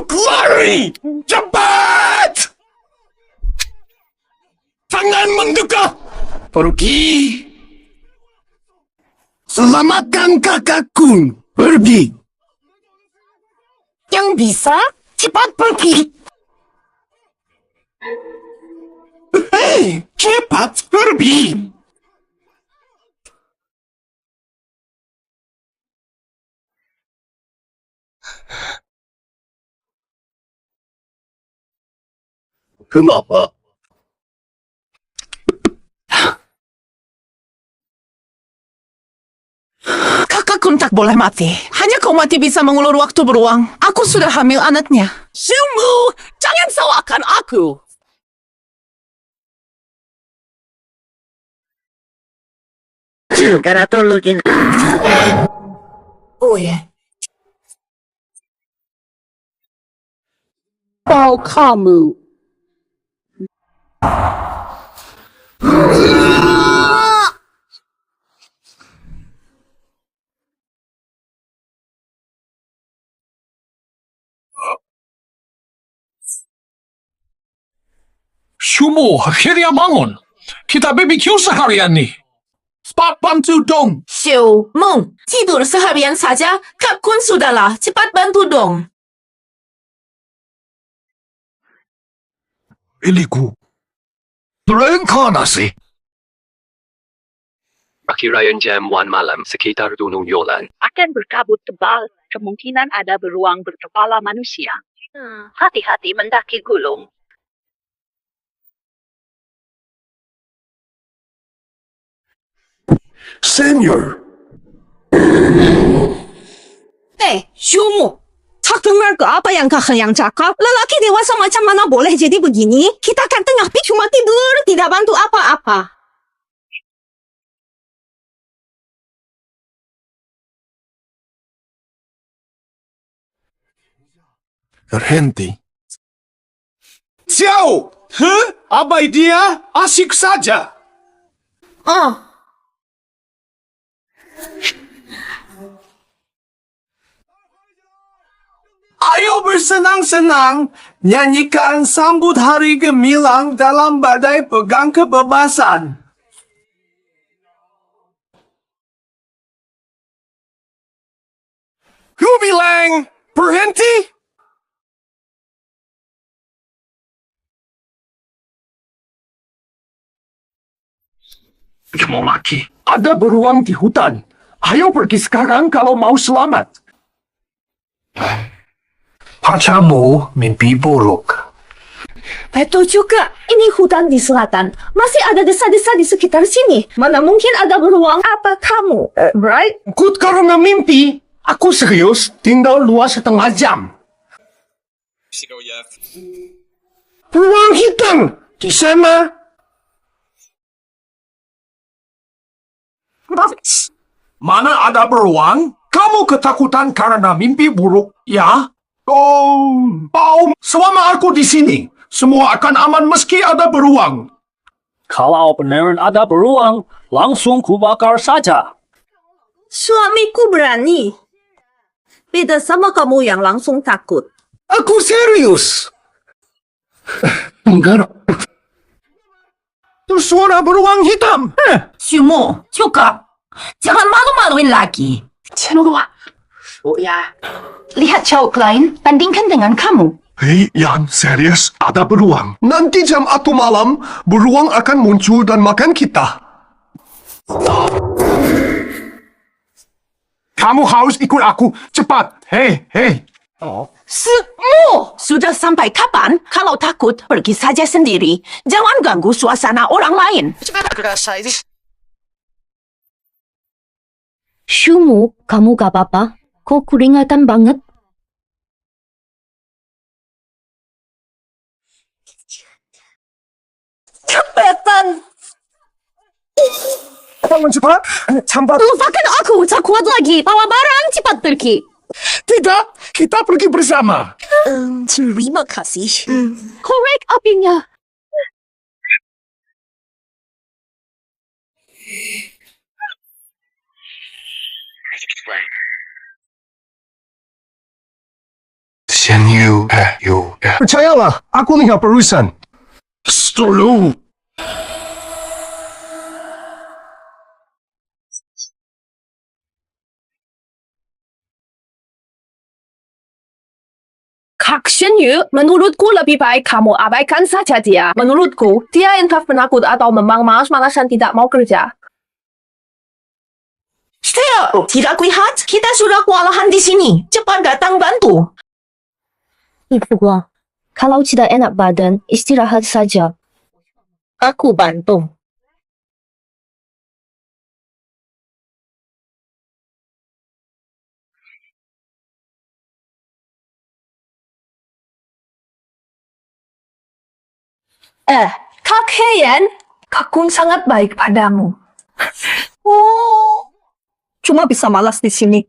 Lari! Cepat! Jangan mendekat! Pergi! Selamatkan kakakku! Pergi! Yang bisa, cepat pergi! Hei, cepat pergi! Kenapa? Kakakku tak boleh mati. Hanya kau mati bisa mengulur waktu beruang. Aku sudah hamil anaknya. Xiumu, jangan salahkan aku. Karena tolongin. Oh ya. Oh, kamu. Sumo, akhirnya bangun. Kita BBQ seharian nih. Cepat bantu dong. Xiumu, tidur seharian saja. Kak Kun sudahlah. Cepat bantu dong. Iliku. Reinkarnasi. Perkiraan jam 1 malam sekitar Gunung Yolan. Akan berkabut tebal, kemungkinan ada beruang berkepala manusia. Hati-hati mendaki gunung. Senior. Xiumu, tak dengar ke apa yang kakak yang cakap? Lelaki dewasa macam mana boleh jadi begini? Kita kan tengah cuma tidur, tidak bantu apa-apa. Terhenti. Xiao! Huh? Abai dia? Asyik saja. Ayo bersenang-senang, nyanyikan sambut hari gemilang dalam badai pegang kebebasan. Ku bilang, berhenti! Kamu laki, ada beruang di hutan. Ayo pergi sekarang kalau mau selamat. Pacarmu mimpi buruk. Betul juga, ini hutan di selatan. Masih ada desa-desa di sekitar sini. Mana mungkin ada beruang? Apa kamu? Right? Ikut karena mimpi. Aku serius, tinggal 2,5 jam. Beruang hitam di sana. Mana ada beruang? Kamu ketakutan karena mimpi buruk, ya? Selama aku di sini, semua akan aman meski ada beruang. Kalau beneran ada beruang, langsung kubakar saja. Suamiku berani. Beda sama kamu yang langsung takut. Aku serius. Enggak. Itu suara beruang hitam. Xiumu, cukup. Jangan malu-maluin lagi. Oh ya. Lihat cowok lain, bandingkan dengan kamu. Hei, yang serius ada beruang. Nanti jam 1 malam, beruang akan muncul dan makan kita. Kamu harus ikut aku. Cepat. Hei. Sudah sampai kapan? Kalau takut, pergi saja sendiri. Jangan ganggu suasana orang lain. Xiumu, kamu gak apa-apa? Kok keringatan banget? Cepetan! Bangun cepat. Cambat. Lupakan aku, tak kuat lagi. Bawa barang, cepat pergi. Tidak, kita pergi bersama. Terima kasih. Korek apinya. Can you, Percayalah, aku lihat perusahaan. Stolu. Kak Shenyu, menurutku lebih baik kamu abaikan saja dia. Menurutku, dia entah penakut atau memang malas-malasan tidak mau kerja. Stella, tidak lihat? Kita sudah kewalahan di sini. Cepat datang bantu. Ibu gua, kalau tidak enak badan, istirahat saja. Aku bantu. Kak Heian, Kakung sangat baik padamu. Oh, cuma bisa malas di sini.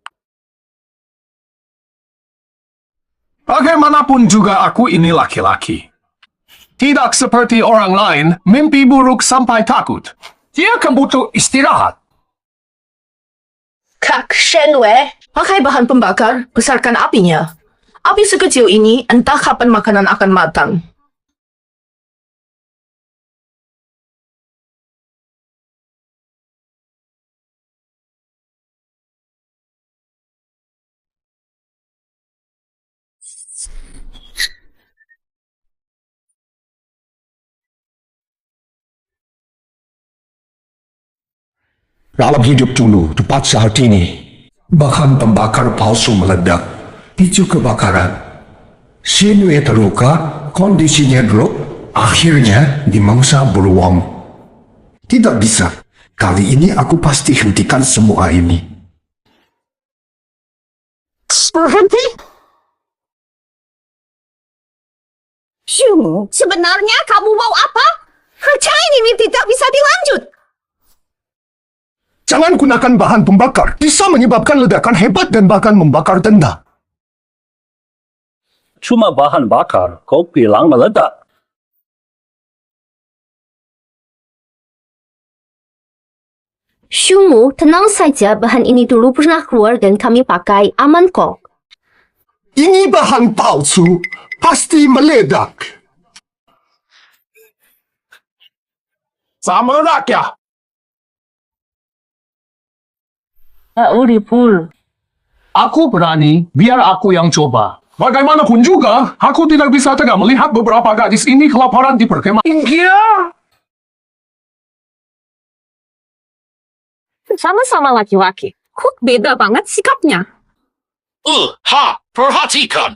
Bagaimanapun juga aku ini laki-laki. Tidak seperti orang lain, mimpi buruk sampai takut. Dia kan butuh istirahat. Kak Shenwei, pakai bahan pembakar, besarkan apinya. Api sekecil ini entah kapan makanan akan matang. Dalam hidup dulu, tepat saat ini, bahan pembakar palsu meledak, picu kebakaran. Shenwei terluka, kondisinya drop, akhirnya dimangsa beruang. Tidak bisa, kali ini aku pasti hentikan semua ini. Berhenti? Shu, sebenarnya kamu mau apa? Kerjaan ini tidak bisa dilanjut. Jangan gunakan bahan pembakar, bisa menyebabkan ledakan hebat dan bahkan membakar tenda. Cuma bahan bakar, kau bilang meledak. Shumu, tenang saja, bahan ini dulu pernah keluar dan kami pakai, aman kok. Ini bahan palsu, pasti meledak. Sama rakyat. Aku berani, biar aku yang coba. Bagaimanapun juga, aku tidak bisa tegak melihat beberapa gadis ini kelaparan di perkemahan. Iya. Sama-sama laki-laki. Kok beda banget sikapnya? Perhatikan.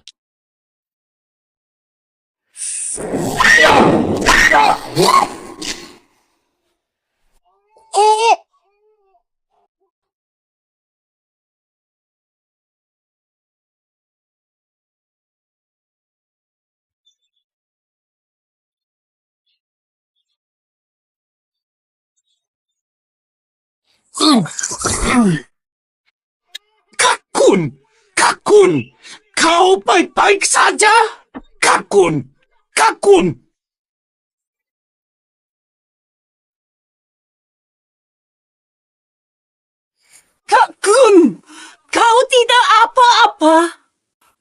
Kakun, kau baik-baik saja? Kakun. Kakun, kau tidak apa-apa.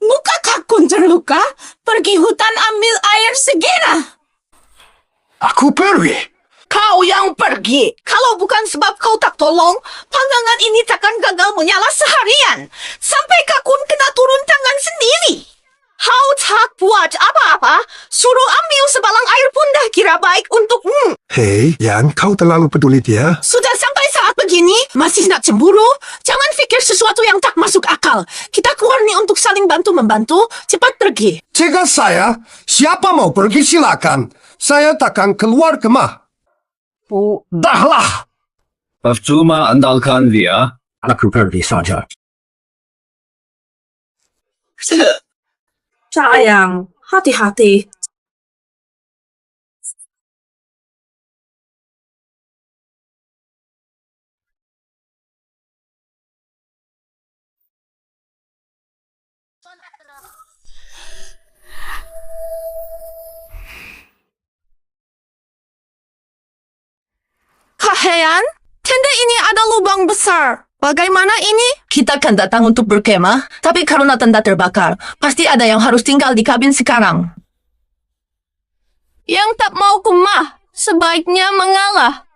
Muka Kakun terluka, pergi hutan ambil air segera. Aku pergi. Kau yang pergi. Kalau bukan sebab kau tak tolong, panggangan ini takkan gagal menyala seharian. Sampai Kakun kena turun tangan sendiri. Kau tak buat apa-apa, suruh ambil sebalang air pun dah kira baik untukmu. Hei, Yan, kau terlalu peduli dia. Sudah sampai saat begini, masih nak cemburu? Jangan fikir sesuatu yang tak masuk akal. Kita keluar nih untuk saling bantu-membantu. Cepat pergi. Cegah saya, siapa mau pergi silakan. Saya takkan keluar kemah. Dahlah. Percuma andalkan dia, aku pergi saja. Sayang, hati-hati. Kak Heian, tenda ini ada lubang besar. Bagaimana ini? Kita kan datang untuk berkemah, tapi karena tenda terbakar, pasti ada yang harus tinggal di kabin sekarang. Yang tak mau kemah, sebaiknya mengalah.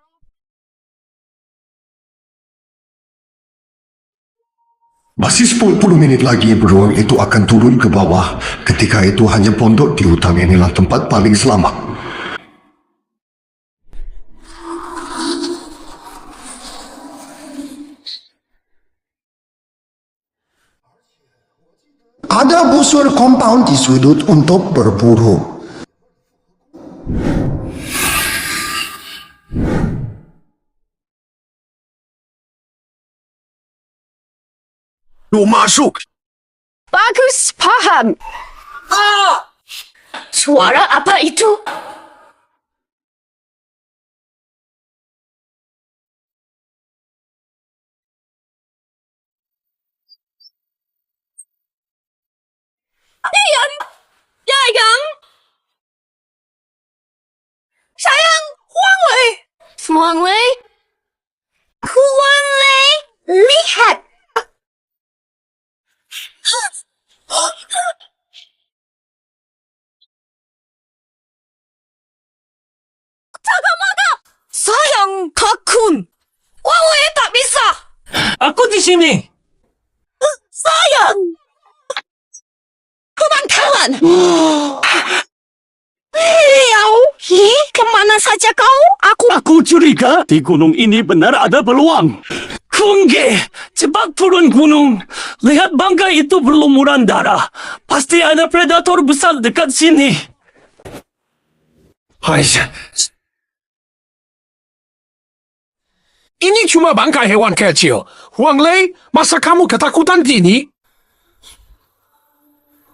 Masih 10 menit lagi beruang itu akan turun ke bawah. Ketika itu hanya pondok di hutan inilah tempat paling selamat. Ada busur compound di sudut untuk berburu. Lu masuk. Bagus, paham. Suara apa itu? Sayang! Sayang! Huang Lei! Huang Lei? Huang Lei! Lihat! Tagamada! Sayang, Kakun! Huang Lei tak bisa! Aku di sini. Sayang! Kebangkalan! Kemana saja kau? Aku curiga di gunung ini benar ada beruang. Kungge, cepat turun gunung. Lihat bangkai itu berlumuran darah. Pasti ada predator besar dekat sini. Ini cuma bangkai hewan kecil. Huang Lei, masa kamu ketakutan gini?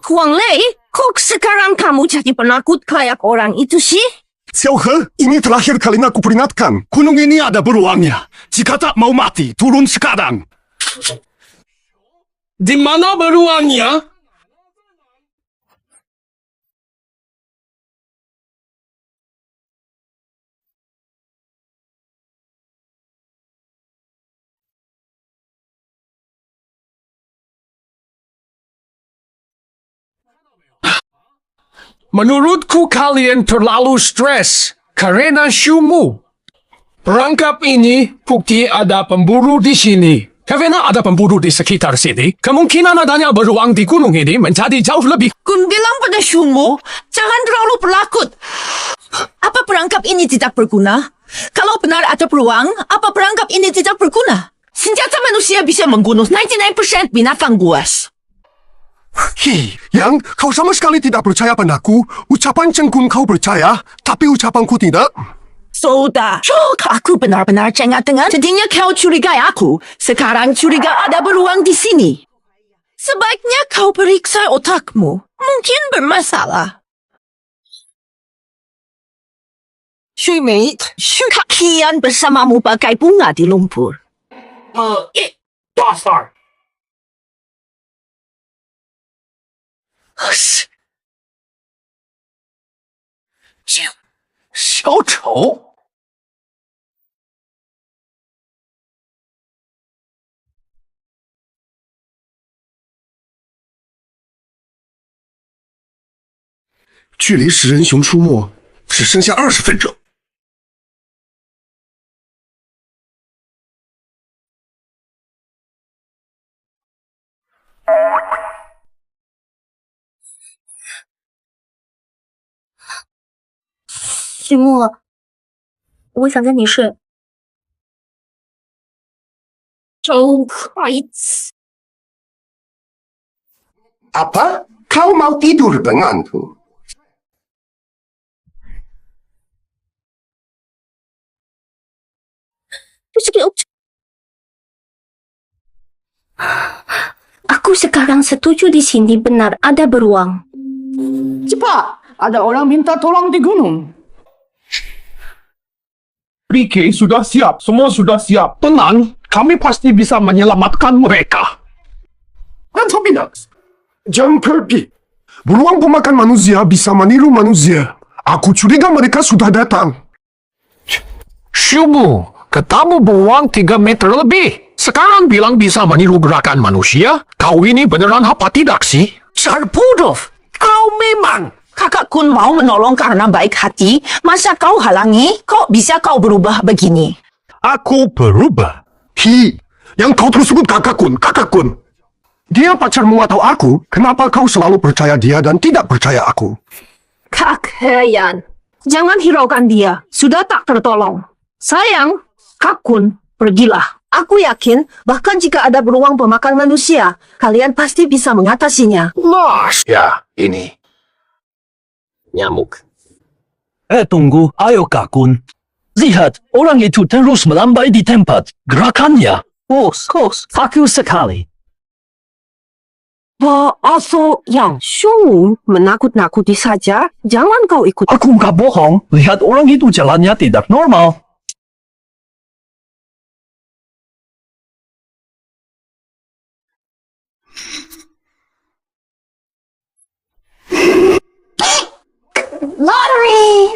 Huang Lei, kok sekarang kamu jadi penakut kayak orang itu sih? Xiao He, ini terakhir kalinya aku peringatkan. Gunung ini ada beruangnya. Jika tak mau mati, turun sekarang. Di mana beruangnya? Menurutku kalian terlalu stres karena Shumu. Perangkap ini bukti ada pemburu di sini. Karena ada pemburu di sekitar sini, kemungkinan adanya beruang di gunung ini menjadi jauh lebih. Kun bilang pada Shumu, jangan terlalu penakut. Apa perangkap ini tidak berguna? Kalau benar ada beruang, apa perangkap ini tidak berguna? Senjata manusia bisa membunuh 99% binatang buas. Yang kau sama sekali tidak percaya padaku. Ucapan Cengkun kau percaya, tapi ucapanku tidak. Sudah, aku benar-benar cengat dengan jadinya kau curigai aku. Sekarang curiga ada beruang di sini. Sebaiknya kau periksa otakmu. Mungkin bermasalah. Shui Mei, kakian bersamamu bagai bunga di lumpur. Dasar. 小丑。距离食人熊出没只剩下20分钟。许墨，我想跟你睡。Don't cry. Apa? Kau mau tidur denganku? Aku sekarang setuju di sini benar ada beruang. Cepat, ada orang minta tolong di gunung. Ricky sudah siap, semua sudah siap. Tenang, kami pasti bisa menyelamatkan mereka. Dan tidak. Jangan pergi. Beruang pemakan manusia bisa meniru manusia. Aku curiga mereka sudah datang. Shumu, ketemu beruang 3 meter lebih. Sekarang bilang bisa meniru gerakan manusia? Kau ini beneran apa tidak sih? Sarpudov, kau memang. Kakak Kun mau menolong karena baik hati. Masa kau halangi? Kok bisa kau berubah begini? Aku berubah. Yang kau terus sebut kakak Kun. Dia pacarmu atau aku? Kenapa kau selalu percaya dia dan tidak percaya aku? Kak Heyan, jangan hiraukan dia. Sudah tak tertolong. Sayang, Kak Kun, pergilah. Aku yakin, bahkan jika ada beruang pemakan manusia, kalian pasti bisa mengatasinya. Las! Ya, ini. Nyamuk. Tunggu, ayo Kakun. Lihat, orang itu terus melambai di tempat. Gerakannya. Kos, bagus sekali. Atau yang Shungu menakut-nakuti saja, jangan kau ikut. Aku nggak bohong. Lihat orang itu jalannya tidak normal. Lottery!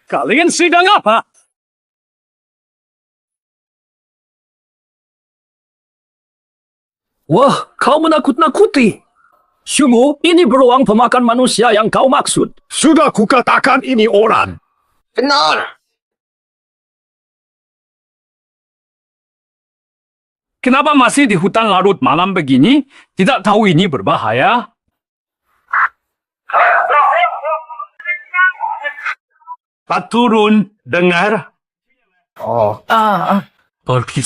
Kalian sedang apa? Wah, kau menakut-nakuti. Shumu, ini beruang pemakan manusia yang kau maksud. Sudah kukatakan ini orang. Benar. Kenapa masih di hutan larut malam begini? Tidak tahu ini berbahaya? Pak turun, dengar. Pergi.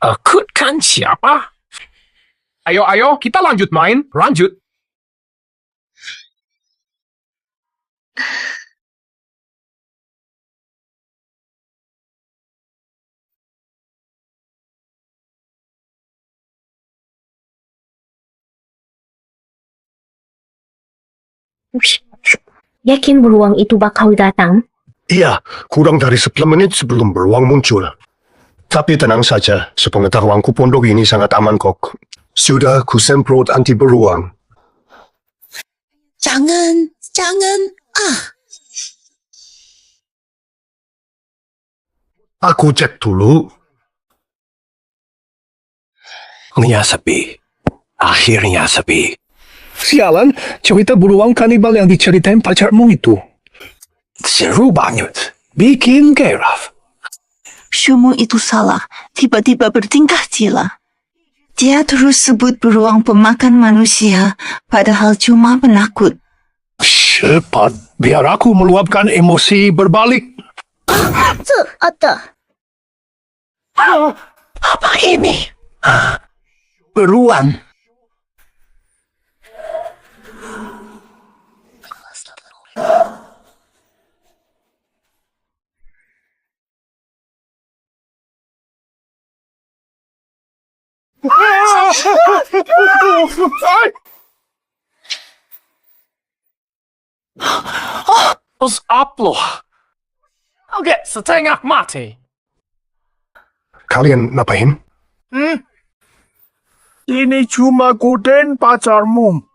Akutkan siapa? Ayo, kita lanjut main. Lanjut. Yakin beruang itu bakal datang? Iya, kurang dari 10 menit sebelum beruang muncul. Tapi tenang saja, sepengetahuanku pondok ini sangat aman kok. Sudah kusemprot anti beruang. Jangan. Aku cek dulu. Nia sepi. Akhirnya sepi. Sialan, cerita beruang kanibal yang diceritain pacarmu itu. Seru banget. Bikin gairah. Shumu itu salah. Tiba-tiba bertingkah gila. Dia terus sebut beruang pemakan manusia, padahal cuma penakut. Cepat, biar aku meluapkan emosi berbalik. Apa ini? Beruang. Terus apa? Oke, setengah mati. Kalian ngapain? Ini cuma Guden pacarmu.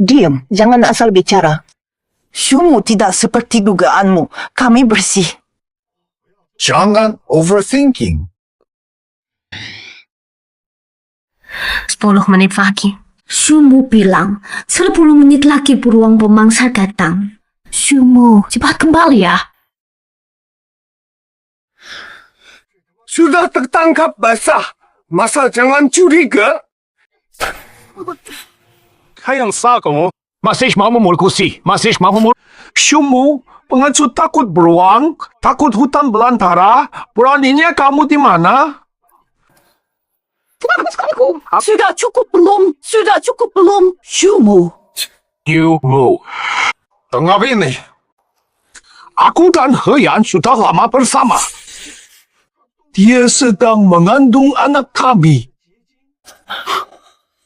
Diam, jangan asal bicara. Shumu tidak seperti dugaanmu. Kami bersih. Jangan overthinking. 10 menit lagi. Shumu bilang 10 menit lagi beruang pemangsa datang. Shumu, cepat kembali ya. Sudah tertangkap basah. Masa jangan curiga? Kayang sa kamu. Masih mau memulkusi. Shumu, pengecut takut beruang, takut hutan belantara. Beraninya kamu di mana? Sudah cukup belum? Shumu. Dengar ini. Aku dan Heyan sudah lama bersama. Dia sedang mengandung anak kami.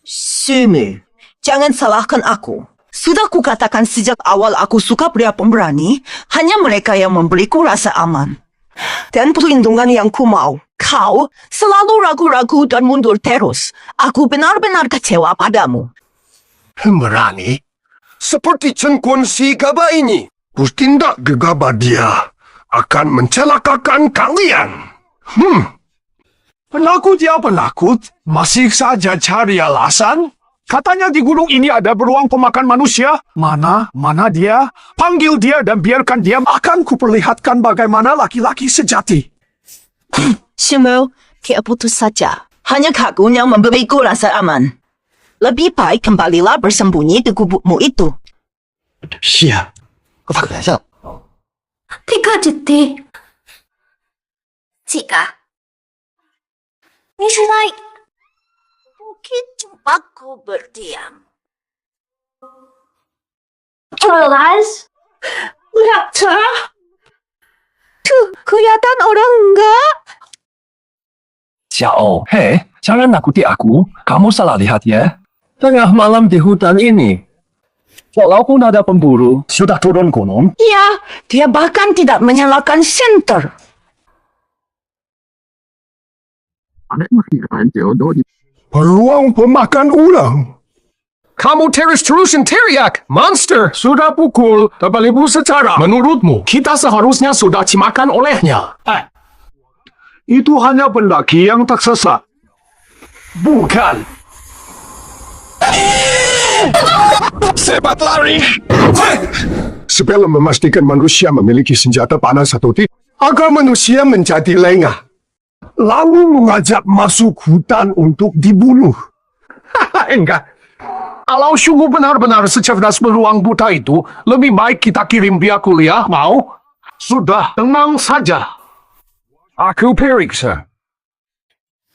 Shumu, jangan salahkan aku. Sudah kukatakan sejak awal aku suka pria pemberani, hanya mereka yang memberiku rasa aman. Dan perlindungan yang ku mau. Kau selalu ragu-ragu dan mundur terus. Aku benar-benar kecewa padamu. Pemberani? Seperti Chen Kun si Gaba ini. Pustindak gegabah dia akan mencelakakan kalian. Penakut ya penakut, masih saja cari alasan. Katanya di gunung ini ada beruang pemakan manusia. Mana dia? Panggil dia dan biarkan dia makan. Kuperlihatkan bagaimana laki-laki sejati. Shumu, kita putus saja. Hanya Kakun yang memberiku rasa aman. Lebih baik kembalilah bersembunyi di gubukmu itu. 是啊，我发个短信。 Tiga detik. Jika你是在 bukit tempatku berdiam. Charles, Lihat, tuh, kelihatan orang enggak? Xiao, hei, jangan nakuti aku. Kamu salah lihat ya. Tengah malam di hutan ini, walaupun ada pemburu, sudah turun gunung. Ya, dia bahkan tidak menyalakan senter. Beruang pemakan ulang. Kamu terus-terusan teriak. Monster sudah pukul terbalik secara. Menurutmu, kita seharusnya sudah dimakan olehnya. Itu hanya pendaki yang tak sesat. Bukan. Sebat lari. Sebelum memastikan manusia memiliki senjata panas atau tidak, agar manusia menjadi lengah. Lalu mengajak masuk hutan untuk dibunuh. Enggak. Kalau sungguh benar-benar secerdas beruang buta itu, lebih baik kita kirim dia kuliah, mau? Sudah, tenang saja. Aku periksa.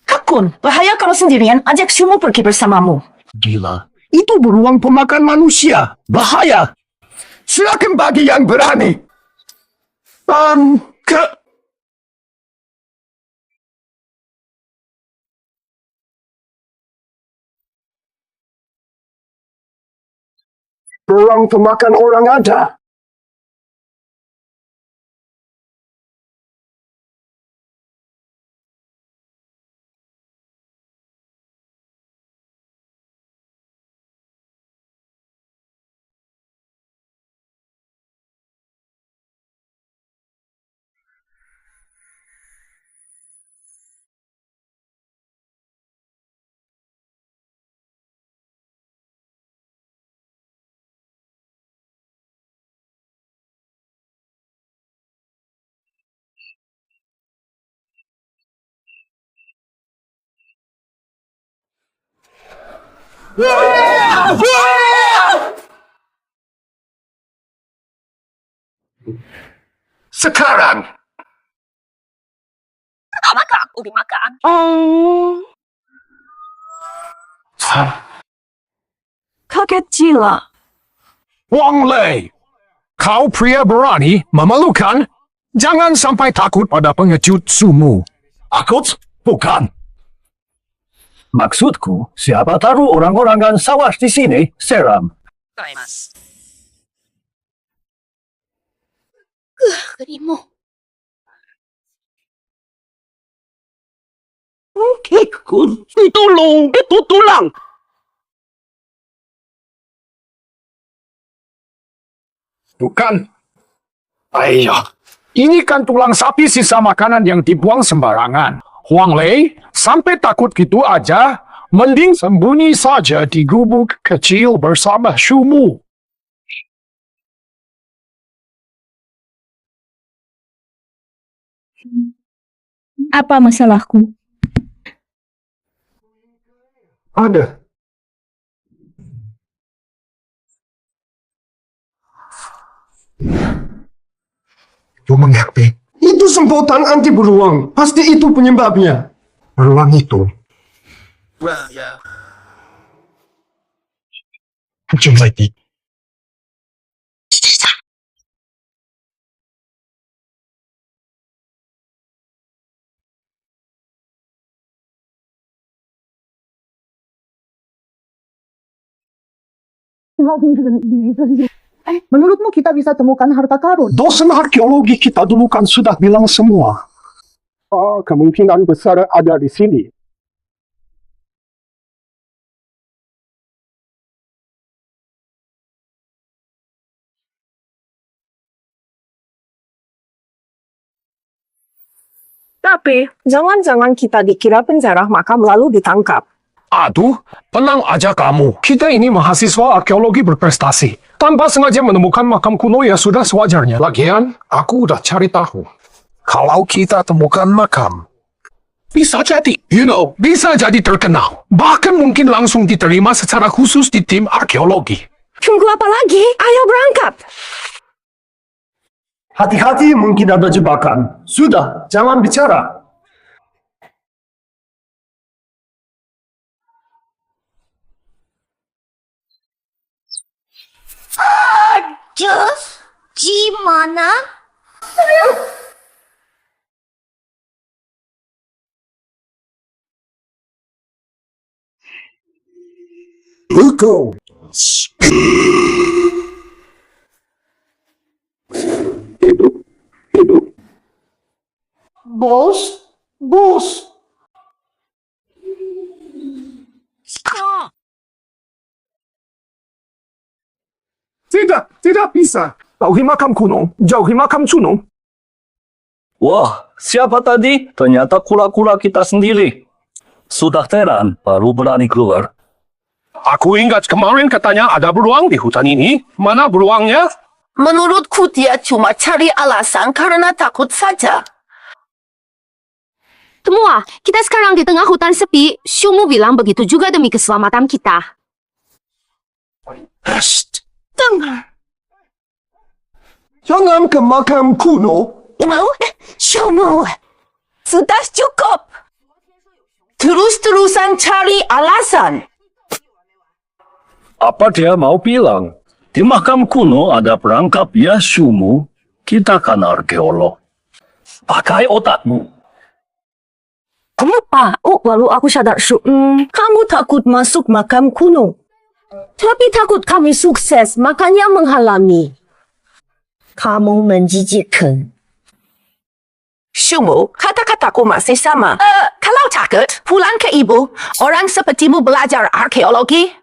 Kakun, bahaya kalau sendirian. Ajak Shumu pergi bersamamu. Gila. Itu beruang pemakan manusia. Bahaya. Silakan bagi yang berani. Beruang pemakan orang ada. Sekarang. Maka aku dimakan. Kaget gila. Wang Lei, kau pria berani, memalukan. Jangan sampai takut pada pengejutsumu. Takut? Bukan. Maksudku, siapa taruh orang-orangan sawah di sini, seram. 그리모. Tolong, itu tulang. Bukan. Ayah, ini kan tulang sapi sisa makanan yang dibuang sembarangan. Huang Lei, sampai takut gitu aja, mending sembunyi saja di gubuk kecil bersama Shumu. Apa masalahku? Ada. Itu mengapa? Itu semprotan anti beruang. Pasti itu penyebabnya. Beruang itu. Cuma itu. Menurutmu kita bisa temukan harta karun? Dosen arkeologi kita dulu kan sudah bilang semua. Kemungkinan besar ada di sini. Tapi, jangan-jangan kita dikira penjara makam lalu ditangkap. Aduh, tenang aja kamu. Kita ini mahasiswa arkeologi berprestasi. Tanpa sengaja menemukan makam kuno ya sudah sewajarnya. Lagian, aku udah cari tahu. Kalau kita temukan makam, bisa jadi, bisa jadi terkenal. Bahkan mungkin langsung diterima secara khusus di tim arkeologi. Tunggu apa lagi? Ayo berangkat! Hati-hati, mungkin ada jebakan. Sudah, jangan bicara. Gimana? Buko. Bos? Tidak bisa. Jauhi makam kuno, jauhi makam kuno. Wah, siapa tadi? Ternyata kura-kura kita sendiri. Sudah teran, baru berani keluar. Aku ingat kemarin katanya ada beruang di hutan ini. Mana beruangnya? Menurutku dia cuma cari alasan karena takut saja. Semua, kita sekarang di tengah hutan sepi. Shumu bilang begitu juga demi keselamatan kita. Dengar. Jangan ke makam kuno. Shumu. Sudah cukup. Terus-terusan cari alasan. Apa dia mau bilang? Di makam kuno ada perangkap ya Shumu. Kita kan arkeolog. Pakai otakmu. Kenapa? Lalu aku sadar, kamu takut masuk makam kuno. Tapi takut kami sukses, makanya menghalangi. Kamu menjijikkan. Shumu, kata-kataku masih sama. Kalau takut, pulang ke ibu. Orang sepertimu belajar arkeologi.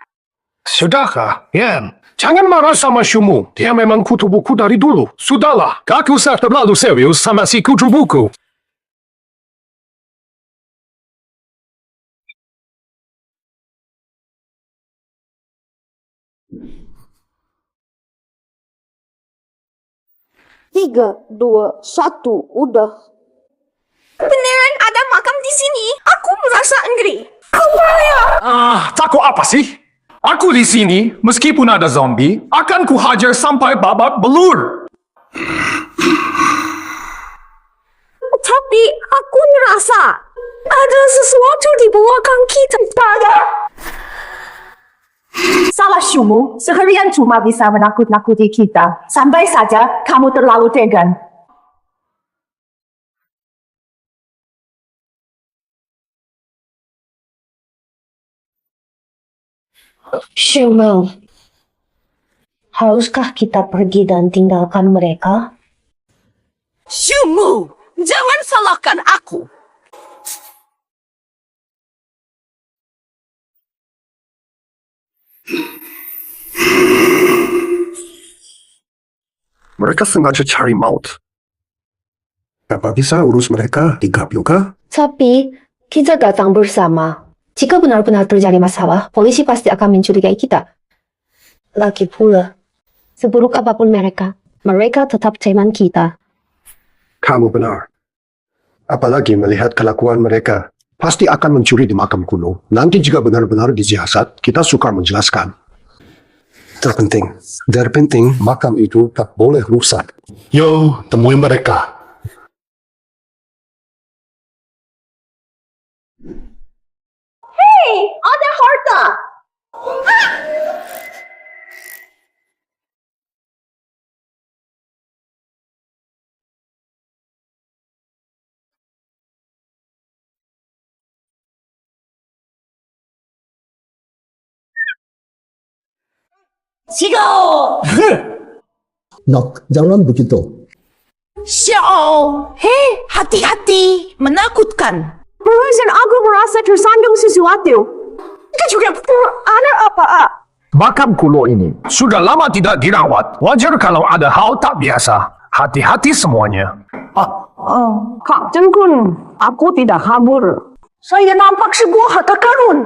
Sudahkah, Yan? Jangan marah sama Shumu. Dia memang kutu buku dari dulu. Sudahlah, gak usah terlalu serius sama si kutu buku. Tiga, dua, satu, udah. Beneran ada makam di sini. Aku merasa ngeri. Takut apa sih? Aku di sini, meskipun ada zombie, akan kuhajar sampai babak belur. Tapi aku ngerasa ada sesuatu di belakang kita. Salah Shumu, seharian cuma bisa menakut-nakuti kita. Sampai saja kamu terlalu tegan. Shumu, haruskah kita pergi dan tinggalkan mereka? Shumu, jangan salahkan aku. Mereka sengaja cari maut. Apa bisa urus mereka 30 kah? Tapi, kita datang bersama. Jika benar-benar terjadi masalah, polisi pasti akan mencurigai kita. Lagi pula, seburuk apapun mereka tetap teman kita. Kamu benar. Apalagi melihat kelakuan mereka, pasti akan mencuri di makam kuno. Nanti jika benar-benar disiasat, kita sukar menjelaskan. Terpenting, makam itu tak boleh rusak. Yo, temui mereka. Hei, ada harta! Sigo! Nok, jangan begitu. Xiao, hei, hati-hati, menakutkan. Barusan aku merasa tersandung sesuatu. Itu juga ada apa? Makam kuno ini sudah lama tidak dirawat. Wajar kalau ada hal tak biasa. Hati-hati semuanya. Kak Jengkun, Aku tidak kabur. Saya nampak sebuah harta karun.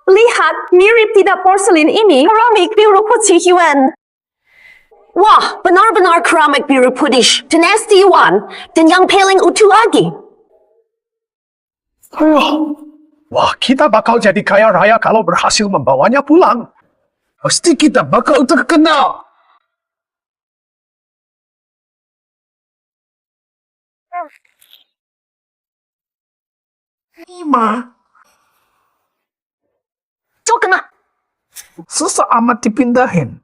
Lihat, mirip tidak porselin ini, keramik biru putih Yuan. Wah, benar-benar keramik biru putih, dinasti Yuan, dan yang paling utuh lagi. Wah, kita bakal jadi kaya raya kalau berhasil membawanya pulang. Pasti kita bakal terkenal. Lima. Kena. Susah amat dipindahin.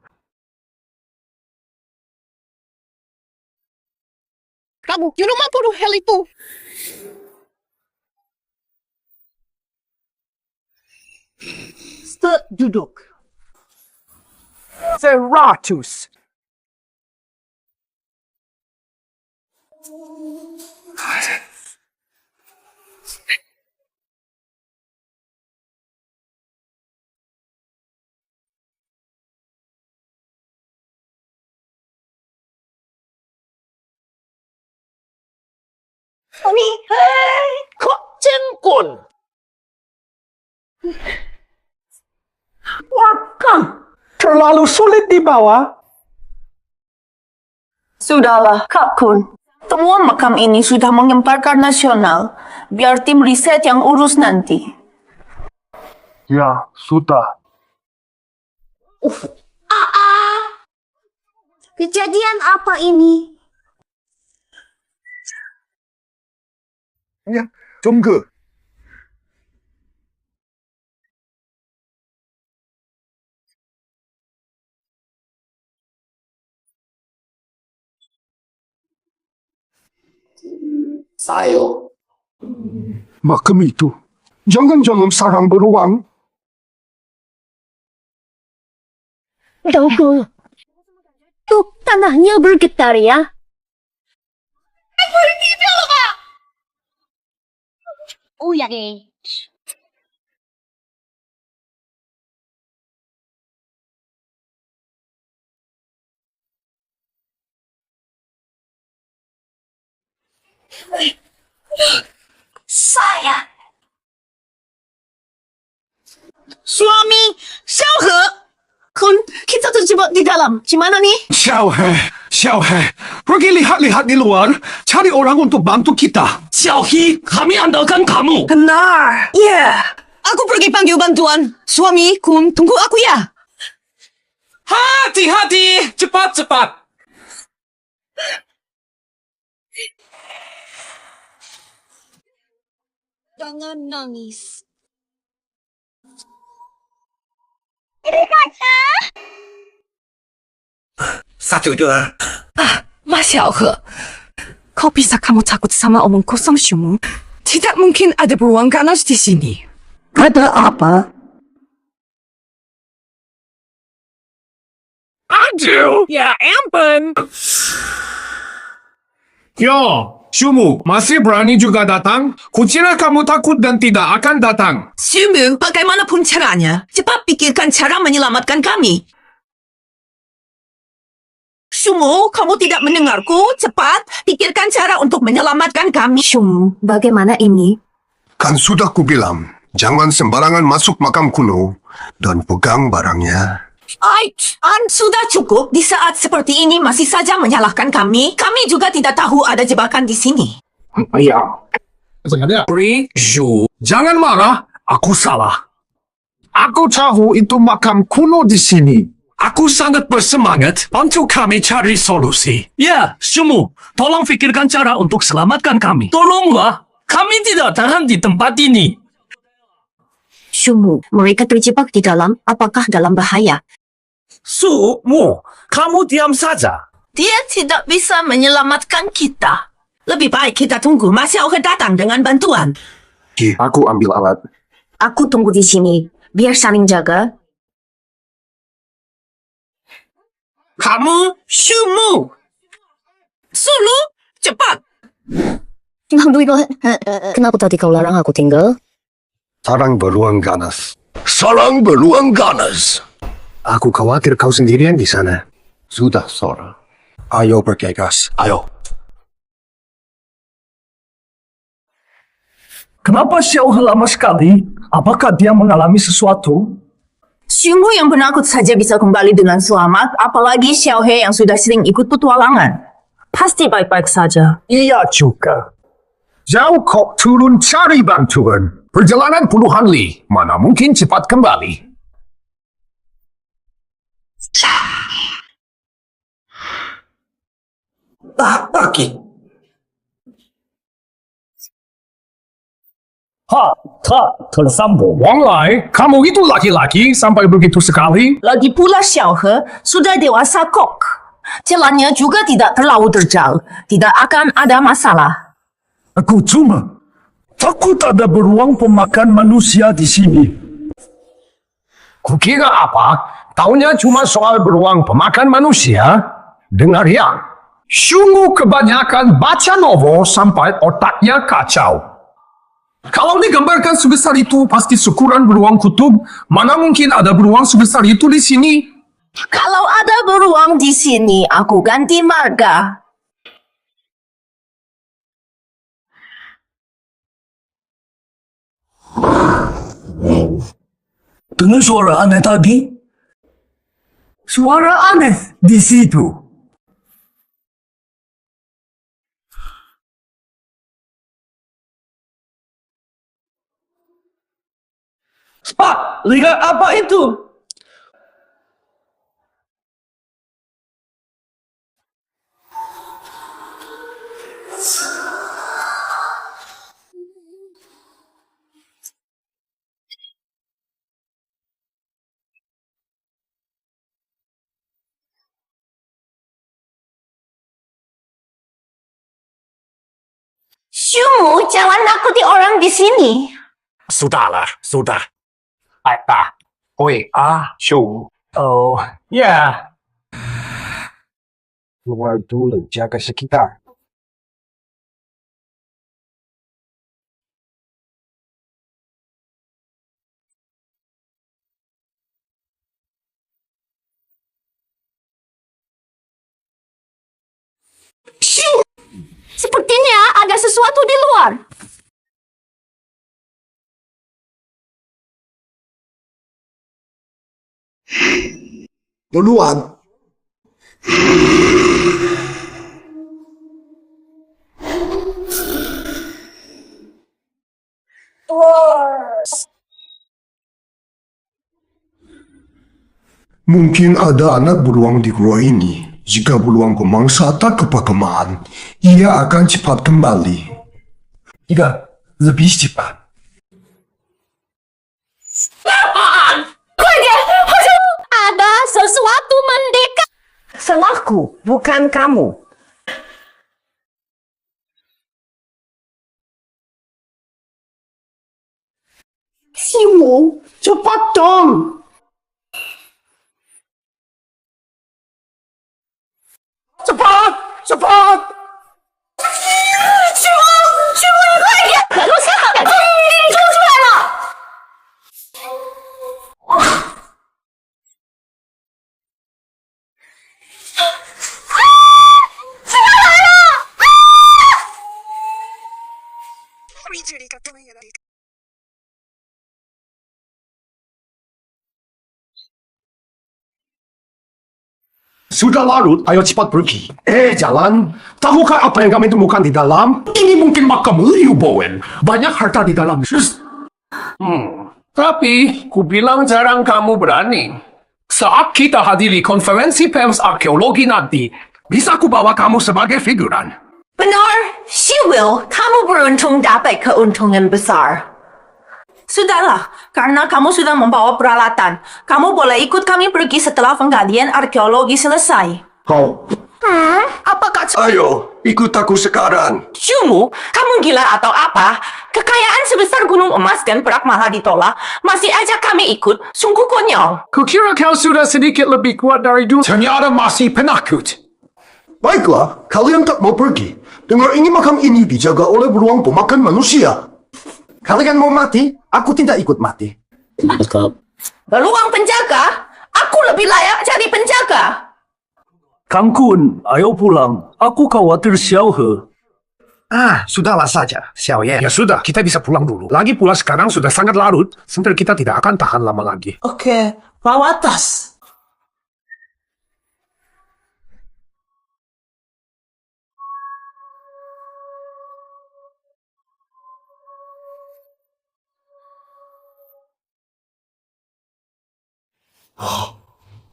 Kamu, di rumah buruh hal itu. Duduk. 100. Kok jengkun? Wakang, terlalu sulit dibawa. Sudahlah, Kak Kun. Temuan makam ini sudah mengemparkan nasional. Biar tim riset yang urus nanti. Ya, sudah. Kejadian apa ini? Ya, tunggu. Sayo. Makam itu. Jangan-jangan sarang beruang. Tunggu. Tuh, tanahnya bergetar ya. Oh ya deh. Saya. Suami, Xiaohe. Kun, kita terjebak di dalam. Gimana nih? Xiaohe, pergi lihat-lihat di luar, cari orang untuk bantu kita. Xiaohi, kami andalkan kamu. Benar. Ya. Aku pergi panggil bantuan. Suami, Kun, tunggu aku ya. Hati-hati, cepat-cepat. Jangan nangis. Satu dua. Mas Xiaohe, kau bisa kamu takut sama omong kosong Shumu? Tidak mungkin ada beruang ganas di sini. Ada apa? Aduh, ya ampun. Yo, Shumu, masih berani juga datang? Kukira kamu takut dan tidak akan datang. Shumu, bagaimanapun caranya, cepat pikirkan cara menyelamatkan kami. Shumu, kamu tidak mendengarku? Cepat, pikirkan cara untuk menyelamatkan kami. Shumu, bagaimana ini? Kan sudah kubilang, jangan sembarangan masuk makam kuno dan pegang barangnya. Sudah cukup. Di saat seperti ini masih saja menyalahkan kami. Kami juga tidak tahu ada jebakan di sini. Jangan marah, aku salah. Aku tahu itu makam kuno di sini. Aku sangat bersemangat bantu kami cari solusi. Ya, Shumu, tolong pikirkan cara untuk selamatkan kami. Tolonglah, kami tidak tahan di tempat ini. Shumu, mereka terjebak di dalam, apakah dalam bahaya? Sumu, kamu diam saja. Dia tidak bisa menyelamatkan kita. Lebih baik kita tunggu Mas Xiaohe datang dengan bantuan. Aku ambil alat. Aku tunggu di sini, biar saling jaga. Kamu, Shumu. Sulu, cepat. Kenapa tadi kau larang aku tinggal? Sarang beruang ganas. Sarang beruang ganas. Aku khawatir kau sendirian di sana. Sudah, Sora. Ayo bergegas. Ayo. Kenapa Xiao He lama sekali? Apakah dia mengalami sesuatu? Xiu yang penakut saja bisa kembali dengan selamat, apalagi Xiao He yang sudah sering ikut petualangan. Pasti baik-baik saja. Iya juga. Jauh kok turun cari bantuan. Perjalanan puluhan li, mana mungkin cepat kembali. Laki. Wang Lai, kamu itu laki-laki sampai begitu sekali? Lagi pula Xiao He sudah dewasa kok. Jalannya juga tidak terlalu terjal. Tidak akan ada masalah. Aku cuma takut ada beruang pemakan manusia di sini. Kukira apa? Taunya cuma soal beruang pemakan manusia? Dengar ya, sungguh kebanyakan baca novel sampai otaknya kacau. Kalau digambarkan sebesar itu pasti syukuran beruang kutub. Mana mungkin ada beruang sebesar itu di sini? Kalau ada beruang di sini, aku ganti marga. Dengar suara aneh tadi? Suara aneh di situ. Pak, lihat apa itu? Xiu, jangan nakuti orang di sini. Sudahlah, sudah. Oh, ya. Keluar dulu, jaga sekitar. Xiu, sepertinya ada sesuatu di luar. Duluan. Mungkin ada anak beruang di gua ini. Jika beruang pemangsa tak kepakaman, ia akan cepat kembali. Lebih cepat. Ada sesuatu mendekat. Salahku, bukan kamu. Simu, cepat dong. Cepat, cepat. Sudah larut, ayo cepat pergi. Jalan. Tahukah apa yang kami temukan di dalam? Ini mungkin makam Liu Bowen. Banyak harta di dalam. Tapi, ku bilang jarang kamu berani. Saat kita hadiri konferensi pers arkeologi nanti, Bisa ku bawa kamu sebagai figuran. Benar, Xiu, kamu beruntung dapat keuntungan besar. Sudahlah, karena kamu sudah membawa peralatan, kamu boleh ikut kami pergi setelah penggalian arkeologi selesai. Kau. Apakah... Ayo, ikut aku sekarang. Xiu, kamu gila atau apa? Kekayaan sebesar gunung emas dan perak malah ditolak, masih aja kami ikut, sungguh konyol. kukira kau sudah sedikit lebih kuat dari dulu. Ternyata masih penakut. Baiklah, kalian tak mau pergi. Dengar ini makam ini dijaga oleh beruang pemakan manusia. Kalian mau mati? Aku tidak ikut mati. Beruang penjaga? Aku lebih layak jadi penjaga. Kang Kun, ayo pulang. Aku khawatir Xiao He. Sudahlah saja, Xiao Ye. Ya sudah, kita bisa pulang dulu. Lagi pula sekarang sudah sangat larut. Sebentar kita tidak akan tahan lama lagi. Oke, bawa tas.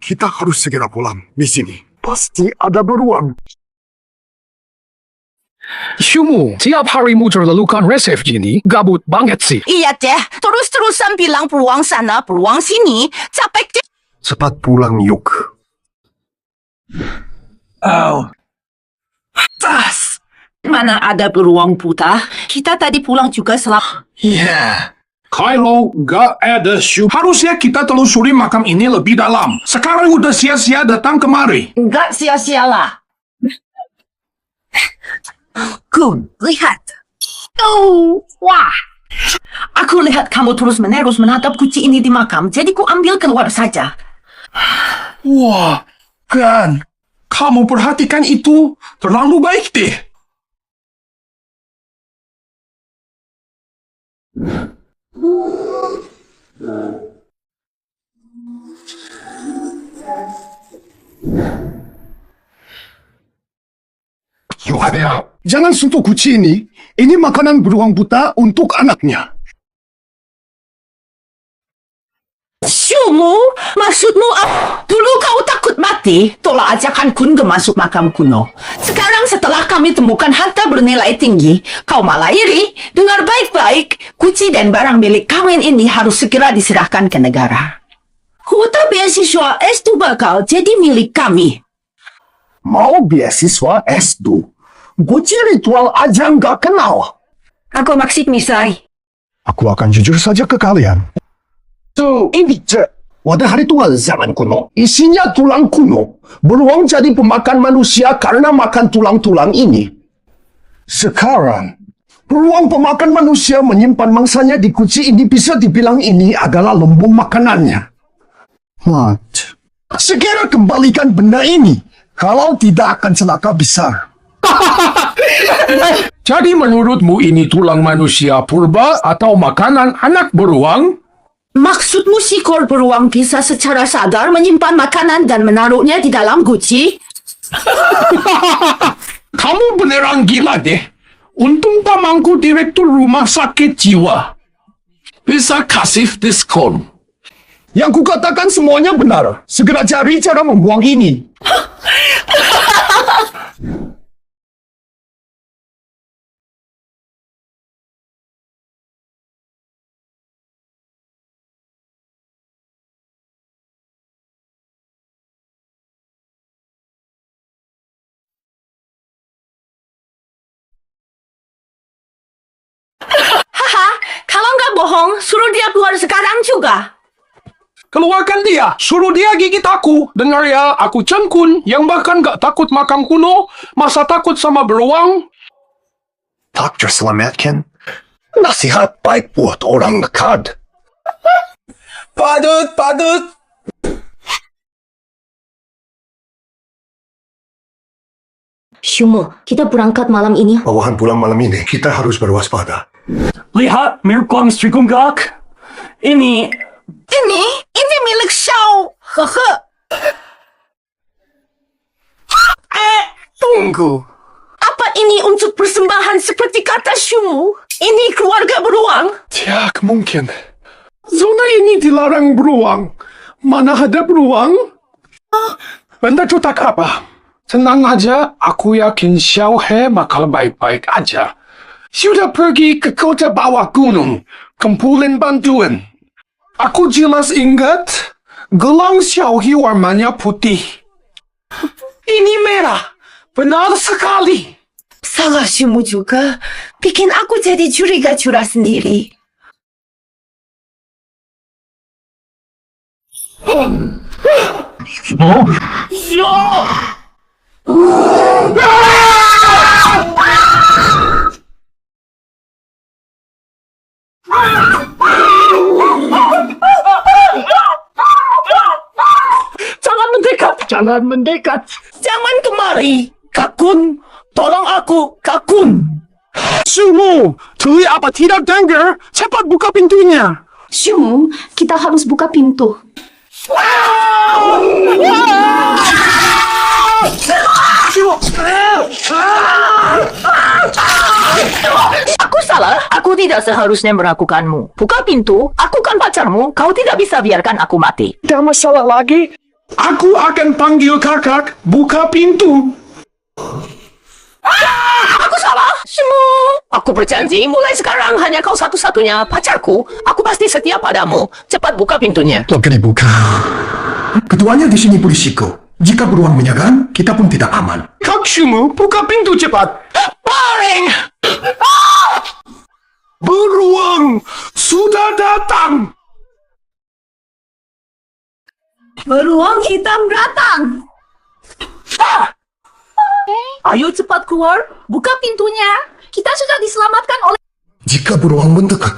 Kita harus segera pulang. Di sini pasti ada beruang. Shumu, tiap harimu terlalukan resep gini, gabut banget sih. Iya deh, terus-terusan bilang peluang sana, peluang sini. Capek deh. Cepat pulang, yuk. Tas. Mana ada beruang putih? Kita tadi pulang juga selama... Kalau gak ada Shumu, harusnya kita telusuri makam ini lebih dalam. Sekarang udah sia-sia datang kemari. Enggak sia-sialah. Kun, lihat. Oh, wah. Aku lihat kamu terus-menerus menatap kucing ini di makam, jadi ku ambil keluar saja. Wah, kan. Kamu perhatikan itu terlalu baik deh. Jangan sentuh kucing ini. Ini makanan beruang buta untuk anaknya. Shumu, maksudmu dulu kau takut mati? Tolak ajakan Kun ke masuk makam kuno. Sekarang setelah kami temukan harta bernilai tinggi, kau malah iri. Dengar baik-baik, kucing dan barang milik kawin ini harus segera diserahkan ke negara. Kuota beasiswa S2 bakal jadi milik kami. Mau beasiswa S2? Guci ritual aja nggak kenal. Aku maksud misai. Aku akan jujur saja ke kalian. Ini wadah ritual zaman kuno. Isinya tulang kuno. Beruang jadi pemakan manusia karena makan tulang-tulang ini. Sekarang, beruang pemakan manusia menyimpan mangsanya di kuci ini, bisa dibilang ini adalah lumbung makanannya. Segera kembalikan benda ini. Kalau tidak akan celaka besar. Jadi menurutmu ini tulang manusia purba atau makanan anak beruang? Maksudmu sikor beruang bisa secara sadar menyimpan makanan dan menaruhnya di dalam guci? Kamu beneran gila deh. Untung pamanku direktur rumah sakit jiwa. Bisa kasih diskon. Yang kukatakan semuanya benar. Segera cari cara membuang ini. Kalau nggak bohong, suruh dia keluar sekarang juga. Keluarkan dia. Suruh dia gigit aku. Dengar ya, aku Chen Kun yang bahkan gak takut makam kuno. Masa takut sama beruang? Dokter selamatkan. Nasihat baik buat orang dekat. Padut. Shumu, kita berangkat malam ini. Bawahan pulang malam ini, kita harus berwaspada. Lihat, Mirkwang Strikunggak. Ini milik Xiao. Tunggu. Apa ini untuk persembahan seperti kata Shumu? Ini keluarga beruang? Tidak mungkin. Zona ini dilarang beruang. Mana ada beruang? Benda cutak apa? Tenang aja, aku yakin Xiao He bakal baik-baik aja. Sudah pergi ke kota bawah gunung, kumpulin bantuan. Aku jelas ingat, gelang Xiao He warnanya putih. Ini merah, benar sekali. Salah Shumu juga. Bikin aku jadi curiga-curiga sendiri. Jangan mendekat. Jangan kemari, Kakun. Tolong aku, Kakun. Sumu, Tuli apa tidak dengar? Cepat buka pintunya. Shumu, kita harus buka pintu. Aku salah. Aku tidak seharusnya meragukanmu. Buka pintu. Aku kan pacarmu. Kau tidak bisa biarkan aku mati. Tidak masalah lagi. Aku akan panggil kakak. Buka pintu. Aku salah. Semua. Aku berjanji mulai sekarang hanya kau satu-satunya pacarku. Aku pasti setia padamu. Cepat buka pintunya. Tolong dibuka. Ketuanya di sini polisiku. Jika beruang menyagan, kita pun tidak aman. Kak Shumu, buka pintu cepat. Paring! Beruang sudah datang. Beruang hitam datang. Ayo cepat keluar. Buka pintunya. Kita sudah diselamatkan oleh... Jika beruang mendekat,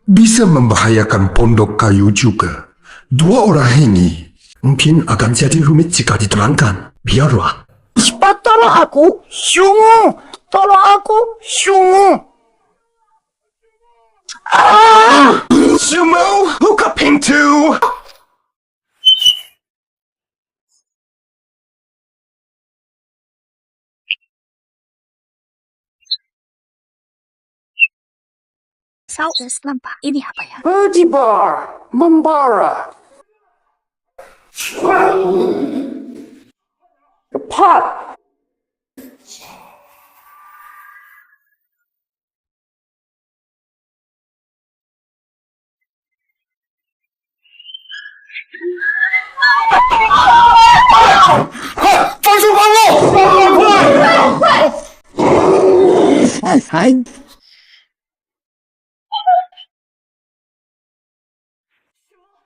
bisa membahayakan pondok kayu juga. Dua orang ini mungkin akan jadi rumit jika diterangkan. Biarlah. Cepat tolong aku. Shumu, Tolong aku. Shumu. Sumo, buka pintu. Saudas lampa. Ini apa ya? Berjibar, membara. Cepat.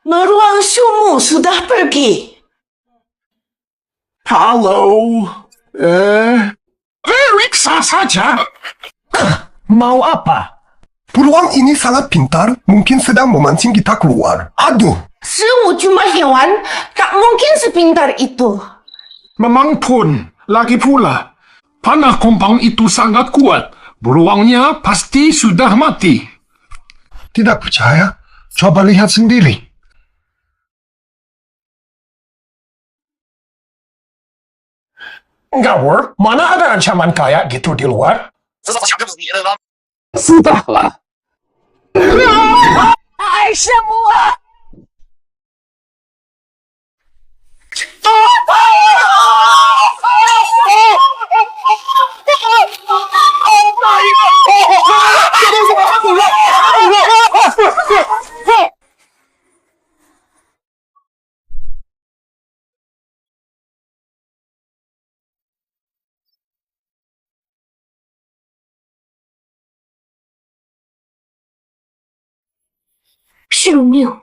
Beruang Shumu sudah pergi. Halo. Periksa saja. Mau apa? Beruang ini sangat pintar, mungkin sedang memancing kita keluar. Aduh. Shumu cuma hewan. Tak mungkin sepintar itu. Memang pun, lagi pula, panah kompang itu sangat kuat. Beruangnya pasti sudah mati. Tidak percaya? Coba lihat sendiri. Gawur, mana ada ancaman kayak gitu di luar? Sudahlah. Hai semua. Shumu,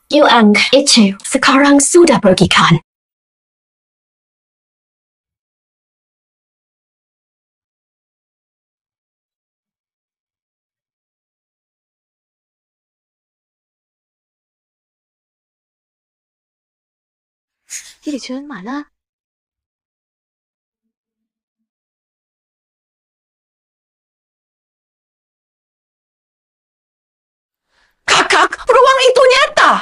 Yuang itu sekarang sudah pergi kan? Kakak, beruang itu nyata.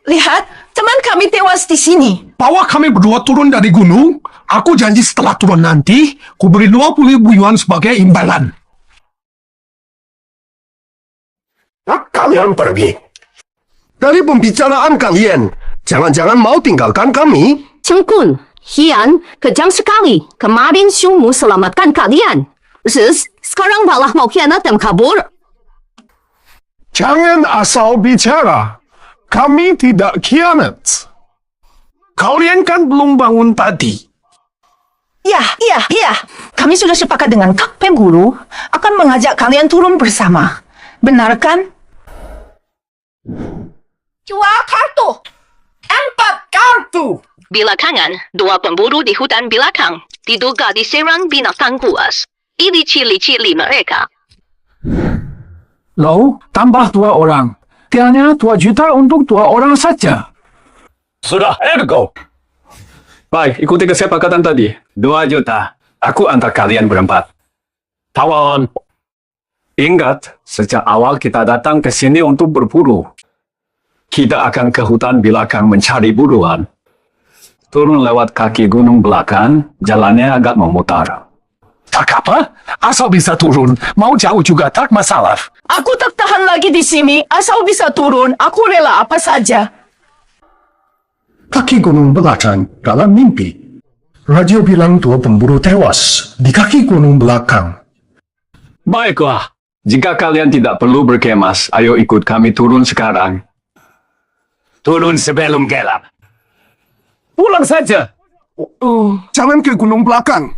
Lihat, teman kami tewas di sini. Bawa kami berdua turun dari gunung. Aku janji setelah turun nanti, ku beri 20.000 yuan sebagai imbalan. Kalian pergi. Dari pembicaraan kalian, jangan-jangan mau tinggalkan kami? Cengkun, Hian, kejam sekali. Kemarin Shumu selamatkan kalian. Sekarang malah mau khianat dan kabur. Jangan asal bicara. Kami tidak khianat. Kalian kan belum bangun tadi. Ya. Kami sudah sepakat dengan Kak Pengguru akan mengajak kalian turun bersama. Benar kan? 2 kartu. 4 kartu. Belakangan, 2 pemburu di hutan belakang diduga diserang binatang buas. Ini ciri-ciri mereka. Loh, tambah 2 orang. Tianya 2 juta untuk 2 orang saja. Sudah, ergo. Baik, ikuti kesepakatan tadi. 2 juta. Aku antar kalian berempat. Tawon. Ingat, sejak awal kita datang ke sini untuk berburu. Kita akan ke hutan belakang mencari buruan. Turun lewat kaki gunung belakang, jalannya agak memutar. Tak apa, asal bisa turun. Mau jauh juga tak masalah. Aku tak tahan lagi di sini. Asal bisa turun, aku rela apa saja. Kaki gunung belakang dalam mimpi. Radio bilang 2 pemburu tewas di kaki gunung belakang. Baiklah, jika kalian tidak perlu berkemas, ayo ikut kami turun sekarang. Turun sebelum gelap. Pulang saja. Jangan ke gunung belakang.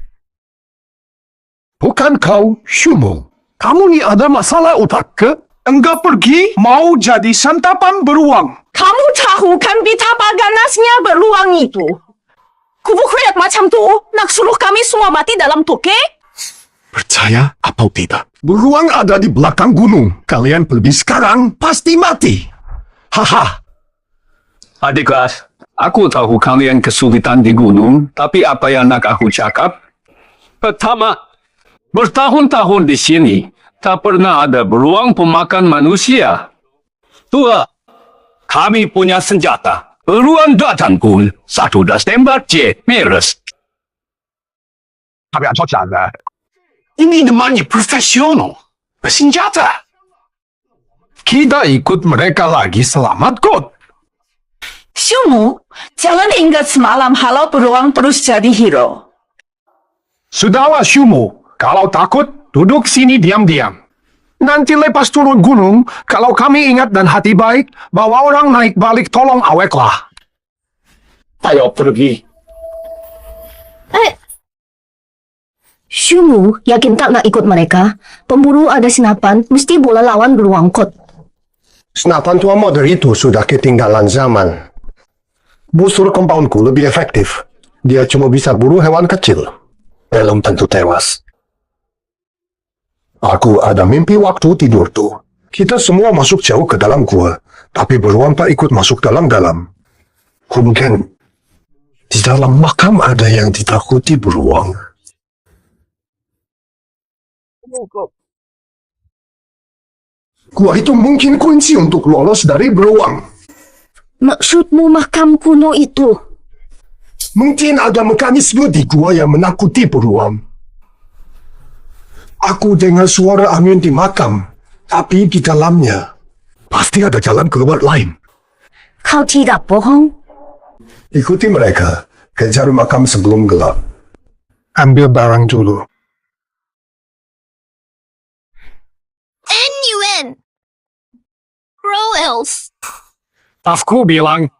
Bukan kau, Shumu. Kamu ni ada masalah otak ke? Enggak pergi, mau jadi santapan beruang. Kamu tahu kan betapa ganasnya beruang itu? Kubu kreat macam tu nak suruh kami semua mati dalam toke? Percaya atau tidak? Beruang ada di belakang gunung. Kalian pergi sekarang, pasti mati. Haha. Adik kelas, aku tahu kalian kesulitan di gunung, tapi apa yang nak aku cakap? Pertama, bertahun-tahun di sini, tak pernah ada beruang pemakan manusia. 2, kami punya senjata. Beruang datang pun, 1 das tembak jet, meres. Kalian cocok lah. Ini namanya profesional. Bersenjata. Kita ikut mereka lagi, selamat kot. Shumu, jangan ingat semalam halau beruang terus jadi hero. Sudahlah, Shumu. Kalau takut, duduk sini diam-diam. Nanti lepas turun gunung, kalau kami ingat dan hati baik, bawa orang naik balik tolong aweklah. Ayo pergi. Shumu, yakin tak nak ikut mereka? Pemburu ada senapan, mesti boleh lawan beruang kot. Senapan tua model itu sudah ketinggalan zaman. Busur compoundku lebih efektif. Dia cuma bisa buru hewan kecil. Belum tentu tewas. Aku ada mimpi waktu tidur tuh. Kita semua masuk jauh ke dalam gua, tapi beruang tak ikut masuk dalam-dalam. Mungkin di dalam makam ada yang ditakuti beruang. Gua itu mungkin kunci untuk lolos dari beruang. Maksudmu makam kuno itu? Mungkin ada mekanisme di gua yang menakuti beruang. Aku dengar suara angin di makam, tapi di dalamnya pasti ada jalan keluar lain. Kau tidak bohong? Ikuti mereka, kejar makam sebelum gelap. Ambil barang dulu. N.U.N. Royals. Afku bilang,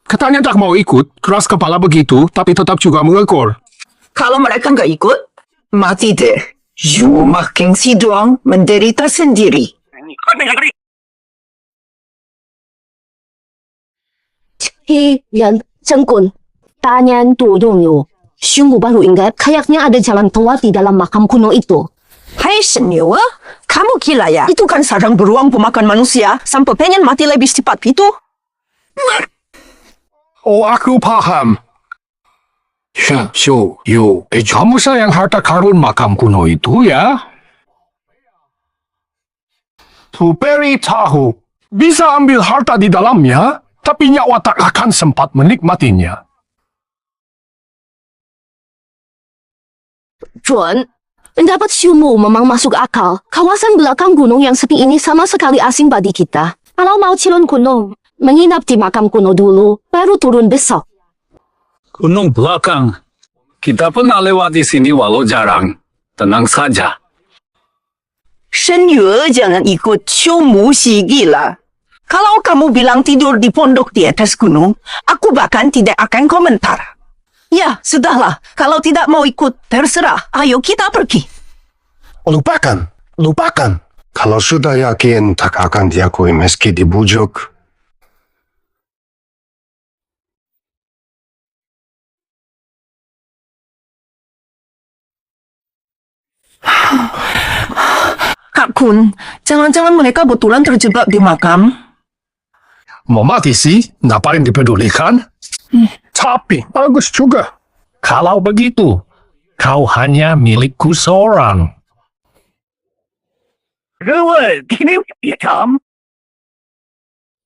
katanya tak mau ikut, keras kepala begitu, tapi tetap juga mengekor. Kalau mereka nggak ikut, mati deh. Cuma gengsi doang, menderita sendiri. Yan, Cengkun, Tanyan Tudungyu. Shumu baru ingat, kayaknya ada jalan keluar di dalam makam kuno itu. Hai senyawa, kamu gila ya? Itu kan sarang beruang pemakan manusia, sampai pengen mati lebih cepat itu. Oh, aku paham. Kamu sayang harta karun makam kuno itu ya? Tuperi tahu, bisa ambil harta di dalamnya, tapi nyawa tak akan sempat menikmatinya. Juan, pendapat Shumu memang masuk akal. Kawasan belakang gunung yang sepi ini sama sekali asing bagi kita. Kalau mau cilon gunung, menginap di makam kuno dulu, baru turun besok. Gunung belakang. Kita pernah lewat di sini walau jarang. Tenang saja. Shenyue jangan ikut Shumu si gila. Kalau kamu bilang tidur di pondok di atas gunung, aku bahkan tidak akan komentar. Ya, sudahlah. Kalau tidak mau ikut, terserah. Ayo kita pergi. Lupakan. Kalau sudah yakin, tak akan diakui meski dibujuk. Kak Kun, jangan-jangan mereka betulan terjebak di makam? Mau mati sih, ngapain dipedulikan? Tapi bagus juga. Kalau begitu, kau hanya milikku seorang. 各位，今天别讲。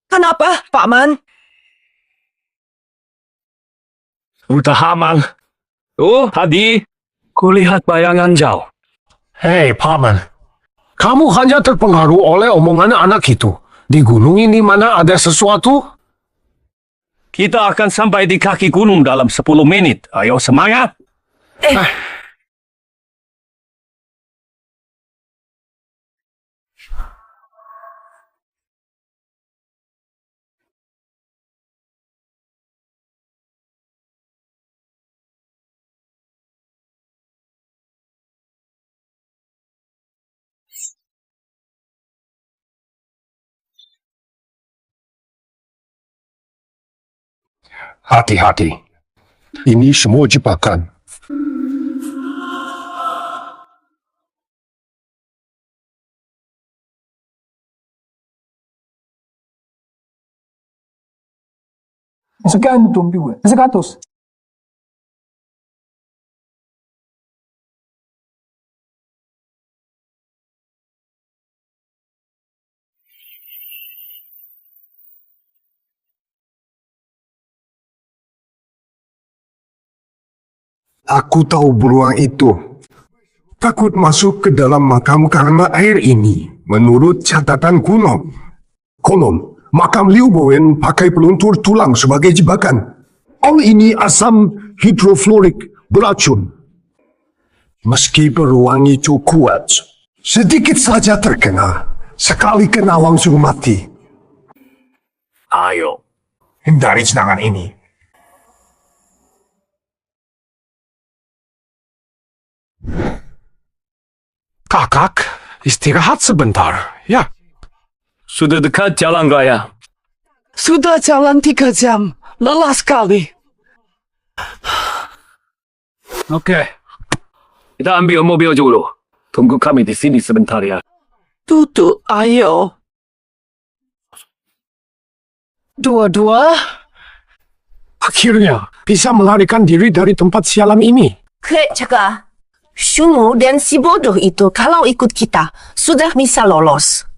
Kenapa, Paman? Sudah aman. Oh, tadi kulihat bayangan jauh. Hei, Paman. Kamu hanya terpengaruh oleh omongan anak itu. Di gunung ini mana ada sesuatu? Kita akan sampai di kaki gunung dalam 10 menit. Ayo semangat. Hati-hati. Ini semua jebakan. Sekian tumpiwe. Sekatus. Aku tahu beruang itu takut masuk ke dalam makam karena air ini. Menurut catatan kuno, konon makam Liu Bowen pakai peluntur tulang sebagai jebakan. All ini asam hidrofluorik beracun. Meski beruang itu kuat, sedikit saja terkena, sekali kena langsung mati. Ayo. Hindari serangan ini. Kakak, istirahat sebentar. Ya. Sudah dekat jalan raya. Sudah jalan 3 jam. Lelah sekali. Oke. Kita ambil mobil dulu. Tunggu kami di sini sebentar ya. Duduk, ayo. Dua-dua. Akhirnya bisa melarikan diri dari tempat sialan ini. Jaga. Shungu dan si bodoh itu kalau ikut kita, sudah bisa lolos.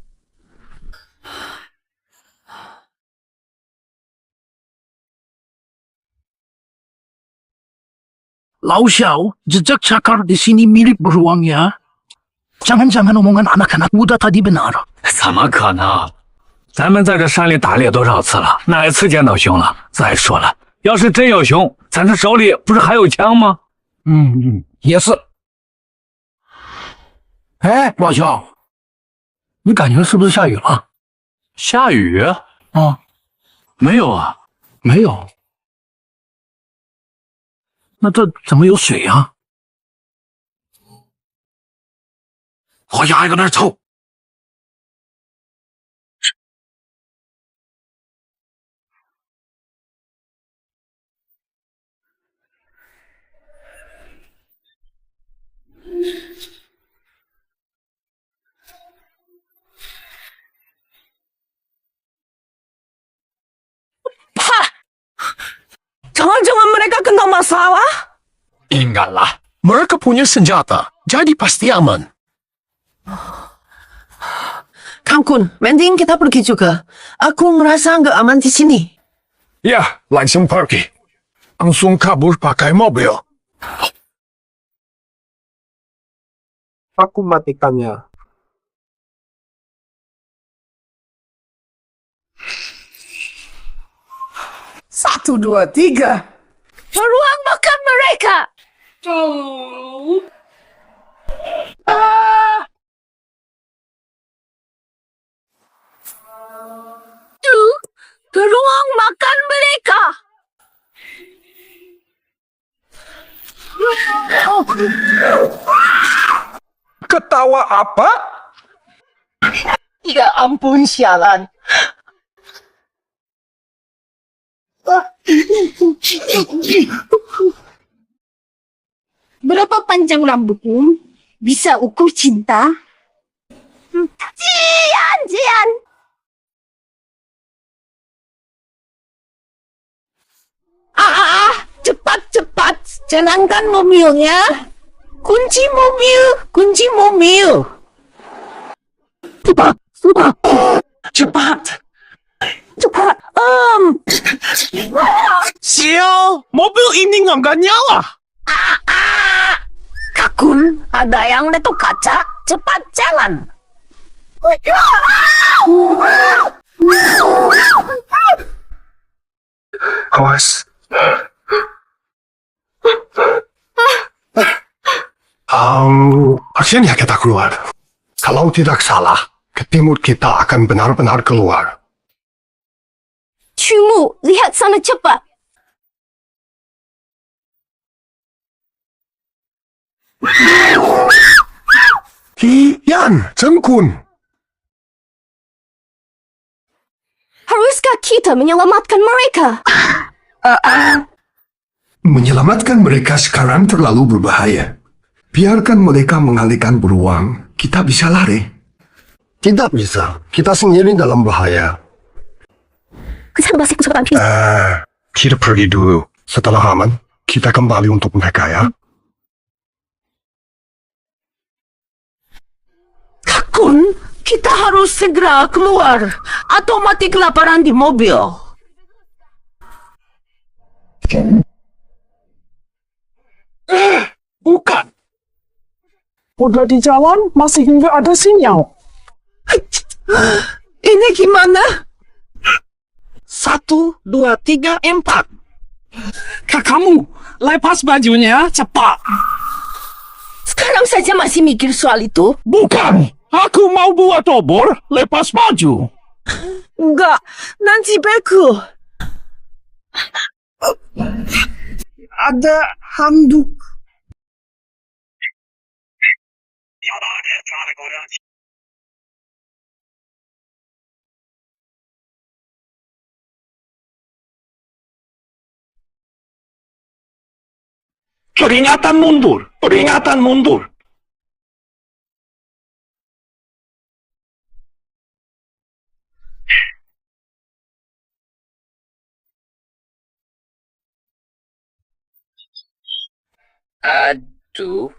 Lau Xiao, jejak cakar di sini milik beruang ya. Jangan-jangan omongan anak-anak muda tadi benar. 怎么可能？咱们在这山里打猎多少次了？哪一次见到熊了？再说了，要是真有熊，咱这手里不是还有枪吗？也是。哎，老肖，你感觉是不是下雨了？下雨？啊，没有啊。没有。那这怎么有水呀？我压一个那儿凑。Jangan-jangan mereka kena masalah? Ingatlah, mereka punya senjata, jadi pasti aman. Kangkun, mending kita pergi juga. Aku merasa nggak aman di sini. Ya, langsung pergi. Langsung kabur pakai mobil. Aku matikannya. Satu, dua, tiga. Beruang makan mereka. Beruang makan mereka. Ketawa apa? Ya ampun, sialan. Berapa panjang rambutmu? Bisa ukur cinta? Jian, Jian. Cepat. Jalankan mobilnya. Kunci mobil. Cepat! Sial! Mobil ini nggak nyala! Kakun, ada yang letuk kaca. Cepat jalan. Awas. Akhirnya kita keluar. Kalau tidak salah, ke timur kita akan benar-benar keluar. Chumu, lihat sana cepat. Yan, Zhengkun. Haruskah kita menyelamatkan mereka? Menyelamatkan mereka sekarang terlalu berbahaya. Biarkan mereka mengalihkan beruang, kita bisa lari. Tidak bisa, kita sendiri dalam bahaya. Kita pergi dulu. Setelah aman, kita kembali untuk mereka ya. Kakun, kita harus segera keluar atau mati kelaparan di mobil. Bukan! Udah di jalan, masih nggak ada sinyal. Ini gimana? 1, 2, 3, 4. Kamu, lepas bajunya cepat. Sekarang saja masih mikir soal itu? Bukan! Aku mau buat obor, lepas baju. Enggak, nanti beku. Ada handuk. Peringatan mundur. Aduh.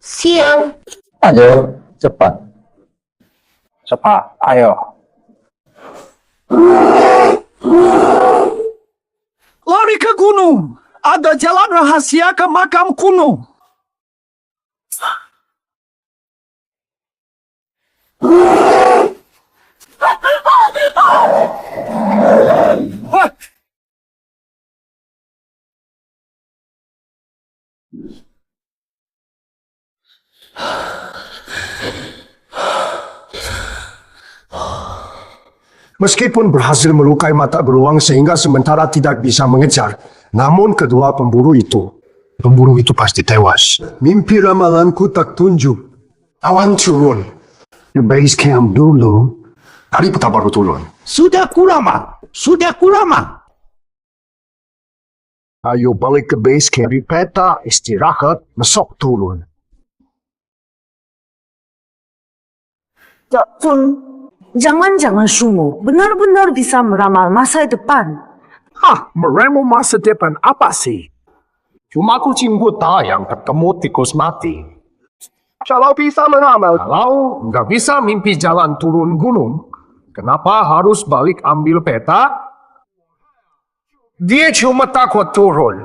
Siang. Ayo, cepat. Ayo. Lari ke gunung. Ada jalan rahasia ke makam kuno. Meskipun berhasil melukai mata beruang sehingga sementara tidak bisa mengejar, namun kedua pemburu itu pasti tewas. Mimpi ramalanku tak tunjuk. Awan turun. Di base camp dulu. Hari pertama baru turun. Sudah kurama. Ayo balik ke base camp. Di peta, istirahat, besok turun. Pun, jangan-jangan Sumu benar-benar bisa meramal masa depan. Meramu masa depan apa sih? Cuma kucing buta yang ketemu tikus mati. Kalau bisa meramal, kalau nggak bisa mimpi jalan turun gunung, kenapa harus balik ambil peta? Dia cuma takut turun.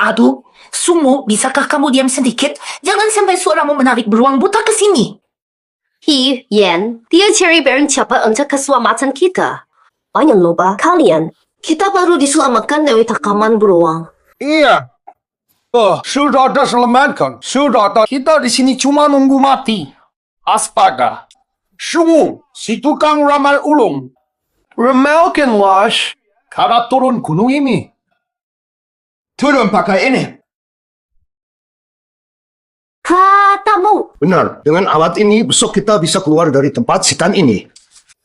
Aduh, Sumo, bisakah kamu diam sedikit? Jangan sampai suaramu menarik beruang buta ke sini. Yan, dia cari barang cepat untuk keselamatan kita. Jangan lupa, kalian, kita baru diselamatkan dari takaman beruang. Iya. Sudah diselamatkan. Sudah. Kita di sini cuma nunggu mati. Astaga. Sungu, si tukang ramal ulung. Ramalkan, Lash. Karena turun gunung ini. Turun pakai ini. Katamu, Benar, dengan alat ini besok kita bisa keluar dari tempat setan ini.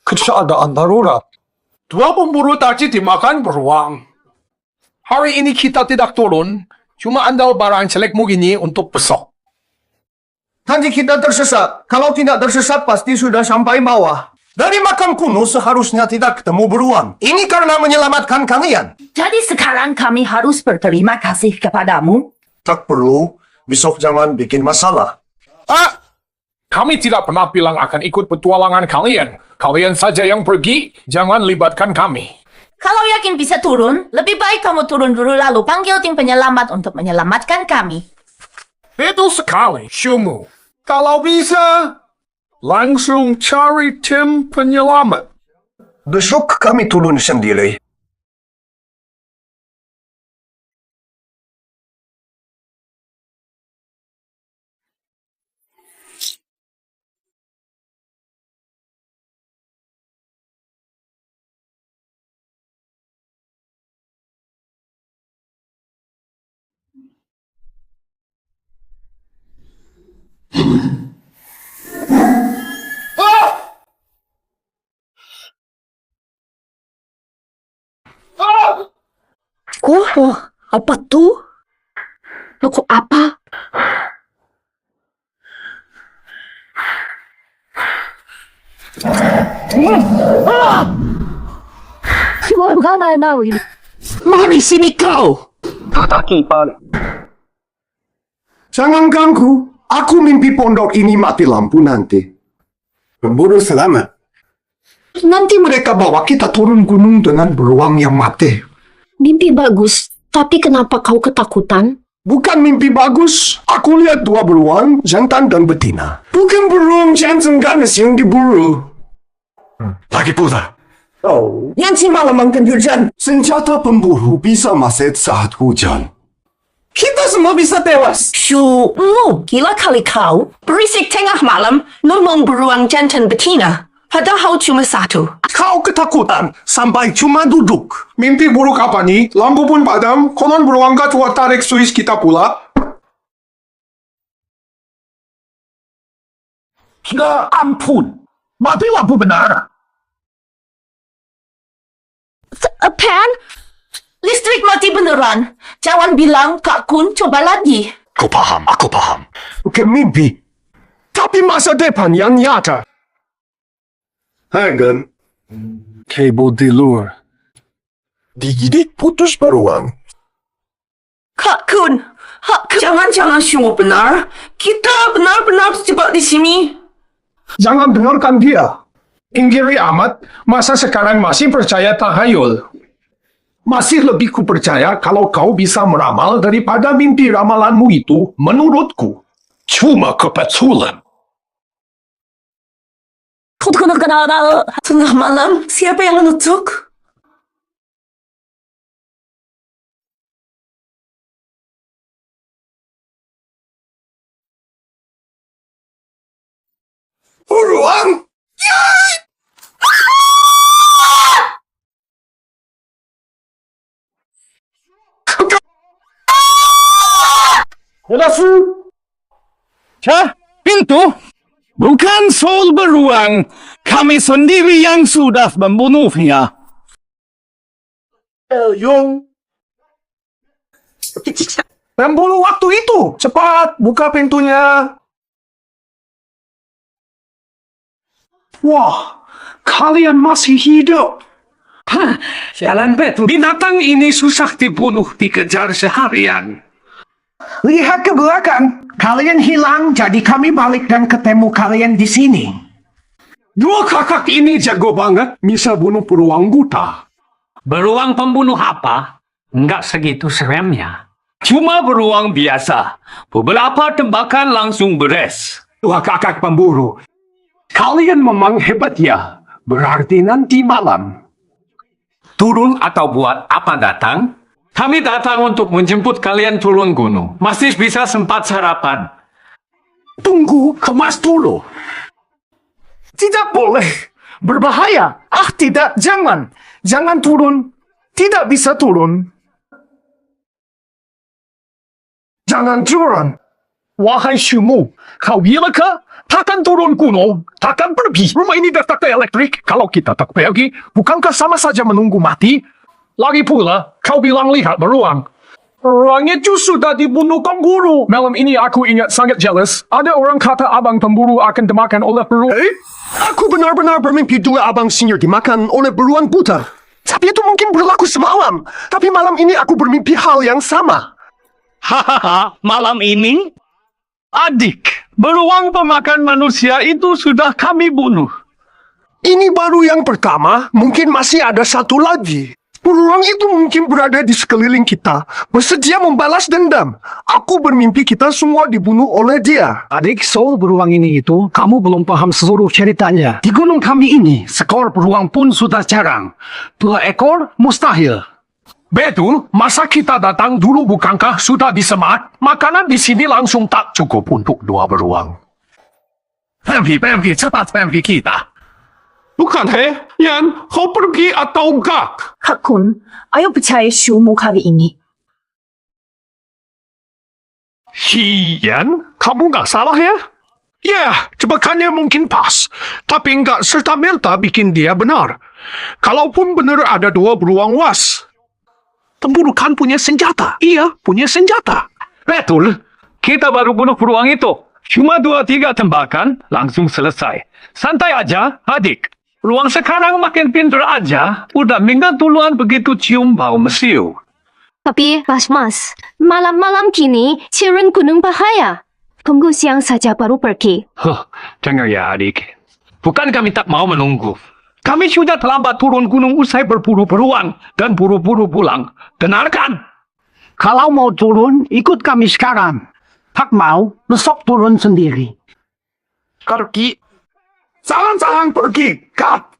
Keadaan darurat. Dua pemburu tadi dimakan beruang. Hari ini kita tidak turun. Cuma andal barang jelekmu ini untuk besok. Nanti kita tersesat. Kalau tidak tersesat pasti sudah sampai bawah. Dari makam kuno seharusnya tidak ketemu beruang. Ini karena menyelamatkan kalian. Jadi sekarang kami harus berterima kasih kepadamu. Tak perlu. Besok jangan bikin masalah. Kami tidak pernah bilang akan ikut petualangan kalian. Kalian saja yang pergi, jangan libatkan kami. Kalau yakin bisa turun, lebih baik kamu turun dulu lalu panggil tim penyelamat untuk menyelamatkan kami. Betul sekali, Shumu. Kalau bisa, langsung cari tim penyelamat. Besok kami turun sendiri. Oh, apa tuh? Loko apa? Mari sini kau! Jangan ganggu. Aku mimpi pondok ini mati lampu nanti. Pemburu selamat. Nanti mereka bawa kita turun gunung dengan beruang yang mati. mimpi bagus, tapi kenapa kau ketakutan? Bukan mimpi bagus. Aku lihat dua beruang, jantan dan betina. Bukan beruang jantan ganas yang diburu. Lagi pula. Oh, yang si malam makan hujan. Senjata pemburu bisa maset saat hujan. Kita semua bisa tewas. Gila kali kau. Berisik tengah malam, ngomong beruang jantan betina. Padahal cuma satu. Kau ketakutan sampai cuma duduk. Mimpi buruk apa nih? Lampu pun padam, konon beruang tua tarik Swiss kita pula. Ya ampun. Mati lampu benar. Pan? Listrik mati beneran. Jangan bilang Kak Kun coba lagi. Aku paham. Bukan mimpi. Tapi masa depan yang nyata. Hagen. Kabel di luar. Digigit putus beruang. Kak Kun, jangan-jangan semua benar. Kita benar-benar terjebak di sini. Jangan dengarkan dia. Inggiri amat, masa sekarang masih percaya tahayul. Masih lebih kupercaya kalau kau bisa meramal daripada mimpi ramalanmu itu menurutku. Cuma kebetulan. Kau kenal tengah malam? Siapa yang nutuk? Beruang? Pintu? Bukan soal beruang. Kami sendiri yang sudah membunuhnya. Yung. Pemburu waktu itu, cepat buka pintunya. Wah, kalian masih hidup. Jalan betul. Binatang ini susah dibunuh, dikejar seharian. Lihat ke belakang. Kalian hilang, jadi kami balik dan ketemu kalian di sini. Dua kakak ini jago banget, bisa bunuh beruang buta. Beruang pembunuh apa? Enggak segitu seremnya. Cuma beruang biasa. Beberapa tembakan langsung beres. Dua kakak pemburu. Kalian memang hebat ya. Berarti nanti malam. Turun atau buat apa datang? Kami datang untuk menjemput kalian turun gunung. Masih bisa sempat sarapan. Tunggu, kemas dulu. Tidak boleh. Berbahaya. Ah, tidak, jangan. Jangan turun. Tidak bisa turun. Jangan turun. Wahai Shumu, kau gila kah? Takkan turun gunung, takkan pergi. Rumah ini tak ada elektrik. Kalau kita tak pergi, bukankah sama saja menunggu mati? Lagi pula, kau bilang lihat beruang. Beruang itu sudah dibunuh pemburu. Malam ini aku ingat sangat jelas. Ada orang kata abang pemburu akan dimakan oleh beruang. Aku benar-benar bermimpi dua abang senior dimakan oleh beruang buta. Tapi itu mungkin berlaku semalam. Tapi malam ini aku bermimpi hal yang sama. Hahaha, malam ini? Adik, beruang pemakan manusia itu sudah kami bunuh. Ini baru yang pertama, mungkin masih ada satu lagi. Beruang itu mungkin berada di sekeliling kita, bersedia membalas dendam. Aku bermimpi kita semua dibunuh oleh dia. Adik, soal beruang ini itu, kamu belum paham seluruh ceritanya. Di gunung kami ini, seekor beruang pun sudah jarang. 2 ekor mustahil. Betul, masa kita datang dulu bukankah sudah disemat? Makanan di sini langsung tak cukup untuk 2 beruang. Pergi, cepat pergi kita. Bukan, Yan, kau pergi atau enggak? Kak Kun, ayo percaya Shumu kali ini. Yan, kamu nggak salah ya? Ya, jebakannya mungkin pas. Tapi nggak serta-merta bikin dia benar. Kalaupun benar ada 2 beruang was. Pemburu kan punya senjata. Iya, punya senjata. Betul. Kita baru bunuh beruang itu. Cuma 2-3 tembakan, langsung selesai. Santai aja, adik. Beruang sekarang makin pintar aja. Udah minggat duluan begitu cium bau mesiu. Tapi, Mas, malam-malam kini, turun gunung bahaya. Tunggu siang saja baru pergi. Dengar ya, adik. Bukan kami tak mau menunggu. Kami sudah terlambat turun gunung usai berburu beruang dan buru-buru pulang. Dengarkan. Kalau mau turun, ikut kami sekarang. Tak mau, besok turun sendiri. Pergi. Jangan pergi, Kak.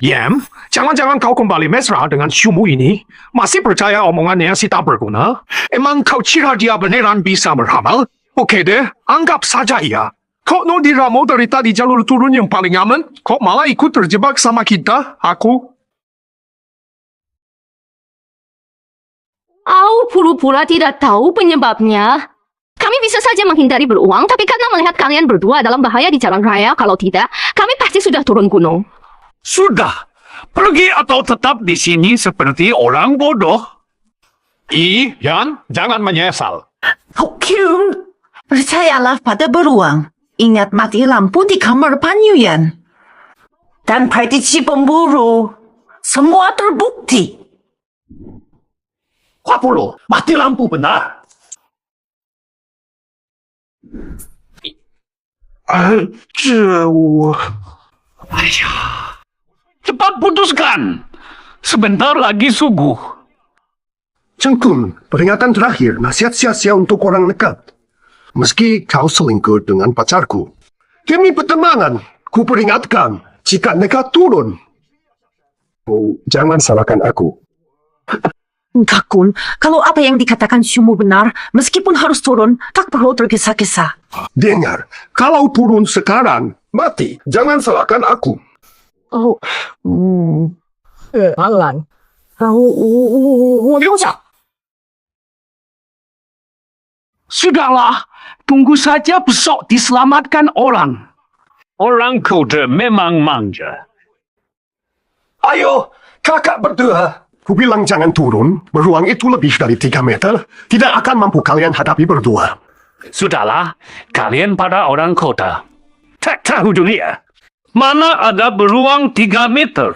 Yam, jangan-jangan kau kembali mesra dengan Shumu ini? Masih percaya omongannya si tak berguna? Emang kau kira dia beneran bisa beramal? Oke deh, anggap saja iya. Kok no diramu dari tadi jalur turun yang paling aman? Kok malah ikut terjebak sama kita, aku? Pura-pura tidak tahu penyebabnya. Kami bisa saja menghindari beruang, tapi karena melihat kalian berdua dalam bahaya di jalan raya, kalau tidak, kami pasti sudah turun gunung. Sudah. Pergi atau tetap di sini seperti orang bodoh. Yan, jangan menyesal. Kyun, percayalah pada beruang. Ingat mati lampu di kamar Panyuyan. Dan prediksi pemburu. Semua terbukti. Wapulo, mati lampu benar. Cepat putuskan. Sebentar lagi subuh. Cengkun, peringatan terakhir, nasihat sia-sia untuk orang dekat. Meski kau selingkuh dengan pacarku. Demi pertemanan, ku peringatkan, jika nekat turun. Oh, jangan salahkan aku. Kak Kun, kalau apa yang dikatakan Shumu benar, meskipun harus turun, tak perlu tergesa-gesa. Dengar, kalau turun sekarang, mati. Jangan salahkan aku. Alan. Sudahlah, tunggu saja besok diselamatkan orang. Orang kode memang manja. Ayo, kakak berdua. Ku bilang jangan turun, beruang itu lebih dari 3 meter. Tidak akan mampu kalian hadapi berdua. Sudahlah, kalian pada orang kota. Tak tahu dunia. Mana ada beruang 3 meter?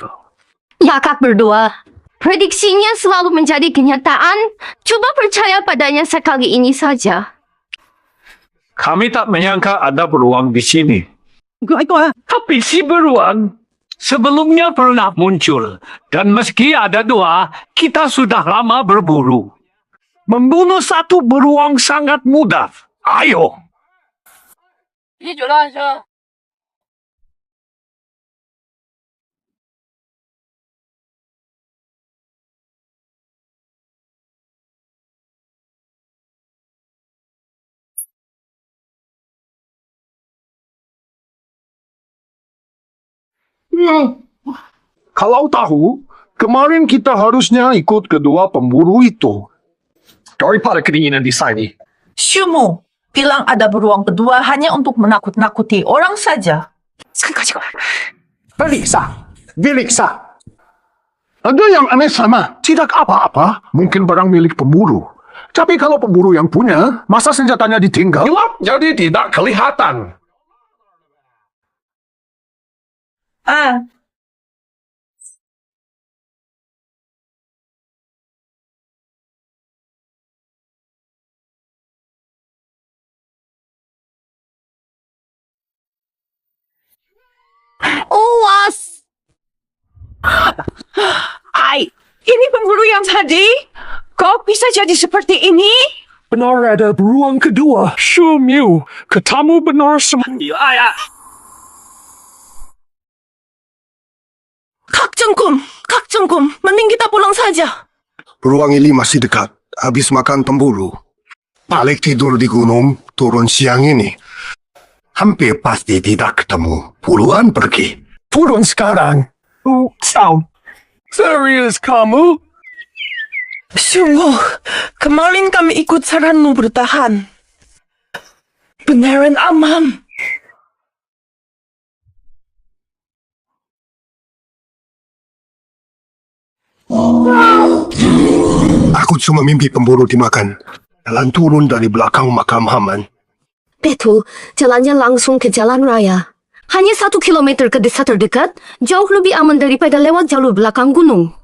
Ya, Kak berdua. Prediksinya selalu menjadi kenyataan. Coba percaya padanya sekali ini saja. Kami tak menyangka ada beruang di sini. Tapi si beruang sebelumnya pernah muncul. Dan meski ada 2, kita sudah lama berburu. Membunuh satu beruang sangat mudah. Ayo. Kalau tahu, kemarin kita harusnya ikut kedua pemburu itu. Daripada kedinginan di sini. Shumu, bilang ada beruang kedua hanya untuk menakut-nakuti orang saja. Beliksa. Ada yang aneh sama. Tidak apa-apa. Mungkin barang milik pemburu. Tapi kalau pemburu yang punya, masa senjatanya ditinggal? Gelap, jadi tidak kelihatan. Uwas! Hai, ini pemburu yang tadi? Kok bisa jadi seperti ini? Benar ada beruang kedua. Shumu, katamu benar semua. Kak Jengkum, mending kita pulang saja. Beruang ini masih dekat. Habis makan pemburu. Balik tidur di gunung, turun siang ini. Hampir pasti tidak ketemu. Puluhan pergi. Turun sekarang. Serius kamu? Sungguh, kemarin kami ikut saranmu bertahan. Beneran aman. Aku cuma mimpi pemburu dimakan. Jalan turun dari belakang makam Haman. Betul, jalannya langsung ke jalan raya. Hanya 1 kilometer ke desa terdekat, jauh lebih aman daripada lewat jalur belakang gunung.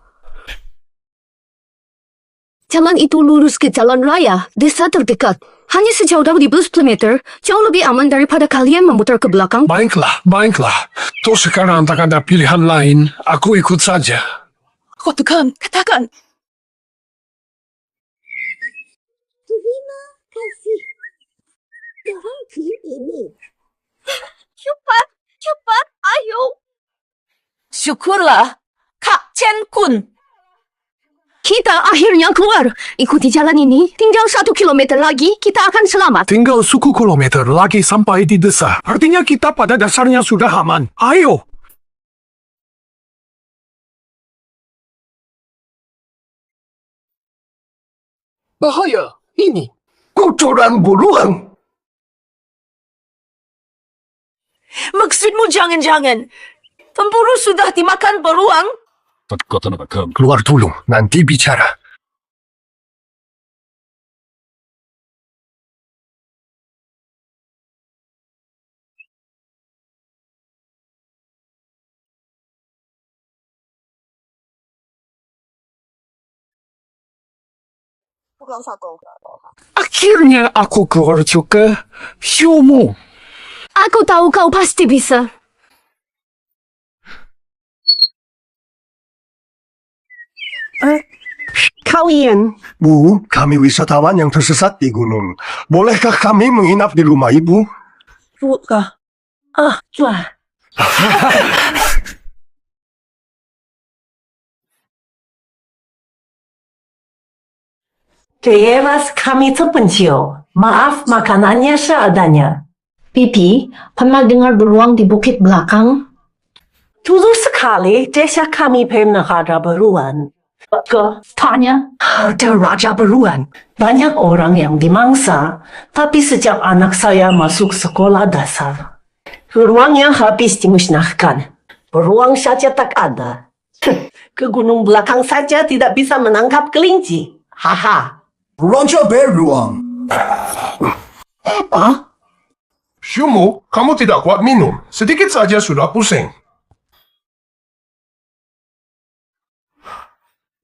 Jalan itu lurus ke jalan raya, desa terdekat. Hanya sejauh 12 kilometer, jauh lebih aman daripada kalian memutar ke belakang. Baiklah. Toh sekarang tak ada pilihan lain. Aku ikut saja. Katakan. Terima kasih. Ini. Cepat, ayo. Syukurlah, Kak Chen Kun. Kita akhirnya keluar. Ikuti jalan ini, tinggal 1 kilometer lagi, kita akan selamat. Tinggal 10 kilometer lagi sampai di desa. Artinya kita pada dasarnya sudah aman. Ayo. Bahaya, ini. Kotoran beruang. Maksudmu jangan-jangan pemburu sudah dimakan beruang? Keluar dulu, nanti bicara. Akhirnya aku keluar juga. Shumu. Aku tahu kau pasti bisa. Kalian? Bu, kami wisatawan yang tersesat di gunung. Bolehkah kami menginap di rumah ibu? Buka. Wah. Mas, kami terpencil. Maaf, makanannya seadanya. Pipi, pernah dengar beruang di bukit belakang? Dulu sekali, desa kami pernah ada beruang. Tanya, ada raja beruang. Banyak orang yang dimangsa, tapi sejak anak saya masuk sekolah dasar, beruangnya habis dimusnahkan. Beruang saja tak ada. Ke gunung belakang saja tidak bisa menangkap kelinci. Haha. Raja beruang. Apa? Shumu, kamu tidak kuat minum. Sedikit saja sudah pusing.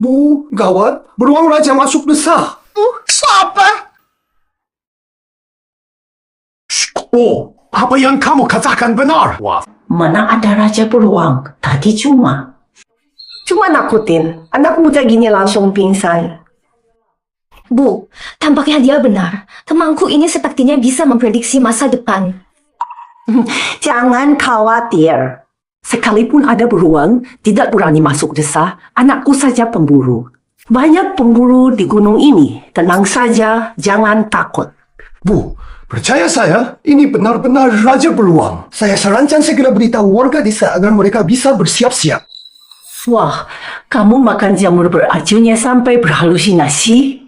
Bu, gawat. Beruang raja masuk desa. Siapa? Oh, apa yang kamu katakan benar? Mana ada raja beruang? Tadi cuma nakutin. Anak muda gini langsung pingsan. Bu, tampaknya dia benar. Temanku ini sepertinya bisa memprediksi masa depan. Jangan khawatir. Sekalipun ada beruang, tidak berani masuk desa, anakku saja pemburu. Banyak pemburu di gunung ini. Tenang saja, jangan takut. Bu, percaya saya, ini benar-benar raja beruang. Saya sarankan segera beritahu warga desa agar mereka bisa bersiap-siap. Wah, kamu makan jamur beracunnya sampai berhalusinasi?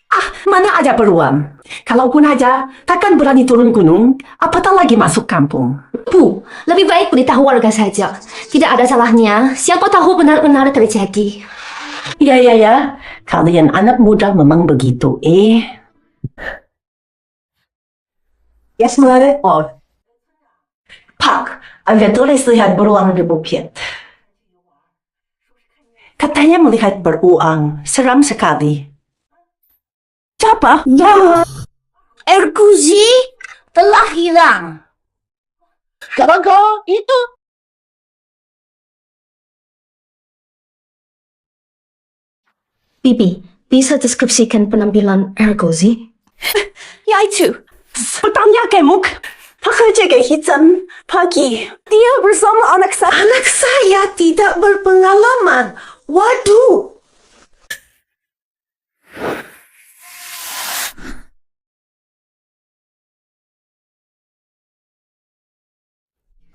Ah, mana ada beruang. Kalaupun aja, takkan berani turun gunung, apatah lagi masuk kampung. Bu, lebih baik beritahu warga saja. Tidak ada salahnya, siapa tahu benar-benar terjadi. Ya. Kalian anak muda memang begitu, Yes, Mare. Oh. Pak, Anda tulis lihat beruang di bukit. Katanya melihat beruang, seram sekali. Siapa? Ya. Erguzi telah hilang. Gara-gara itu. Bibi, bisa deskripsikan penampilan Ergozi? Ya itu. Petanya gemuk, pakai jaket hitam, pagi. Dia bersama anak saya. Anak saya tidak berpengalaman. Waduh.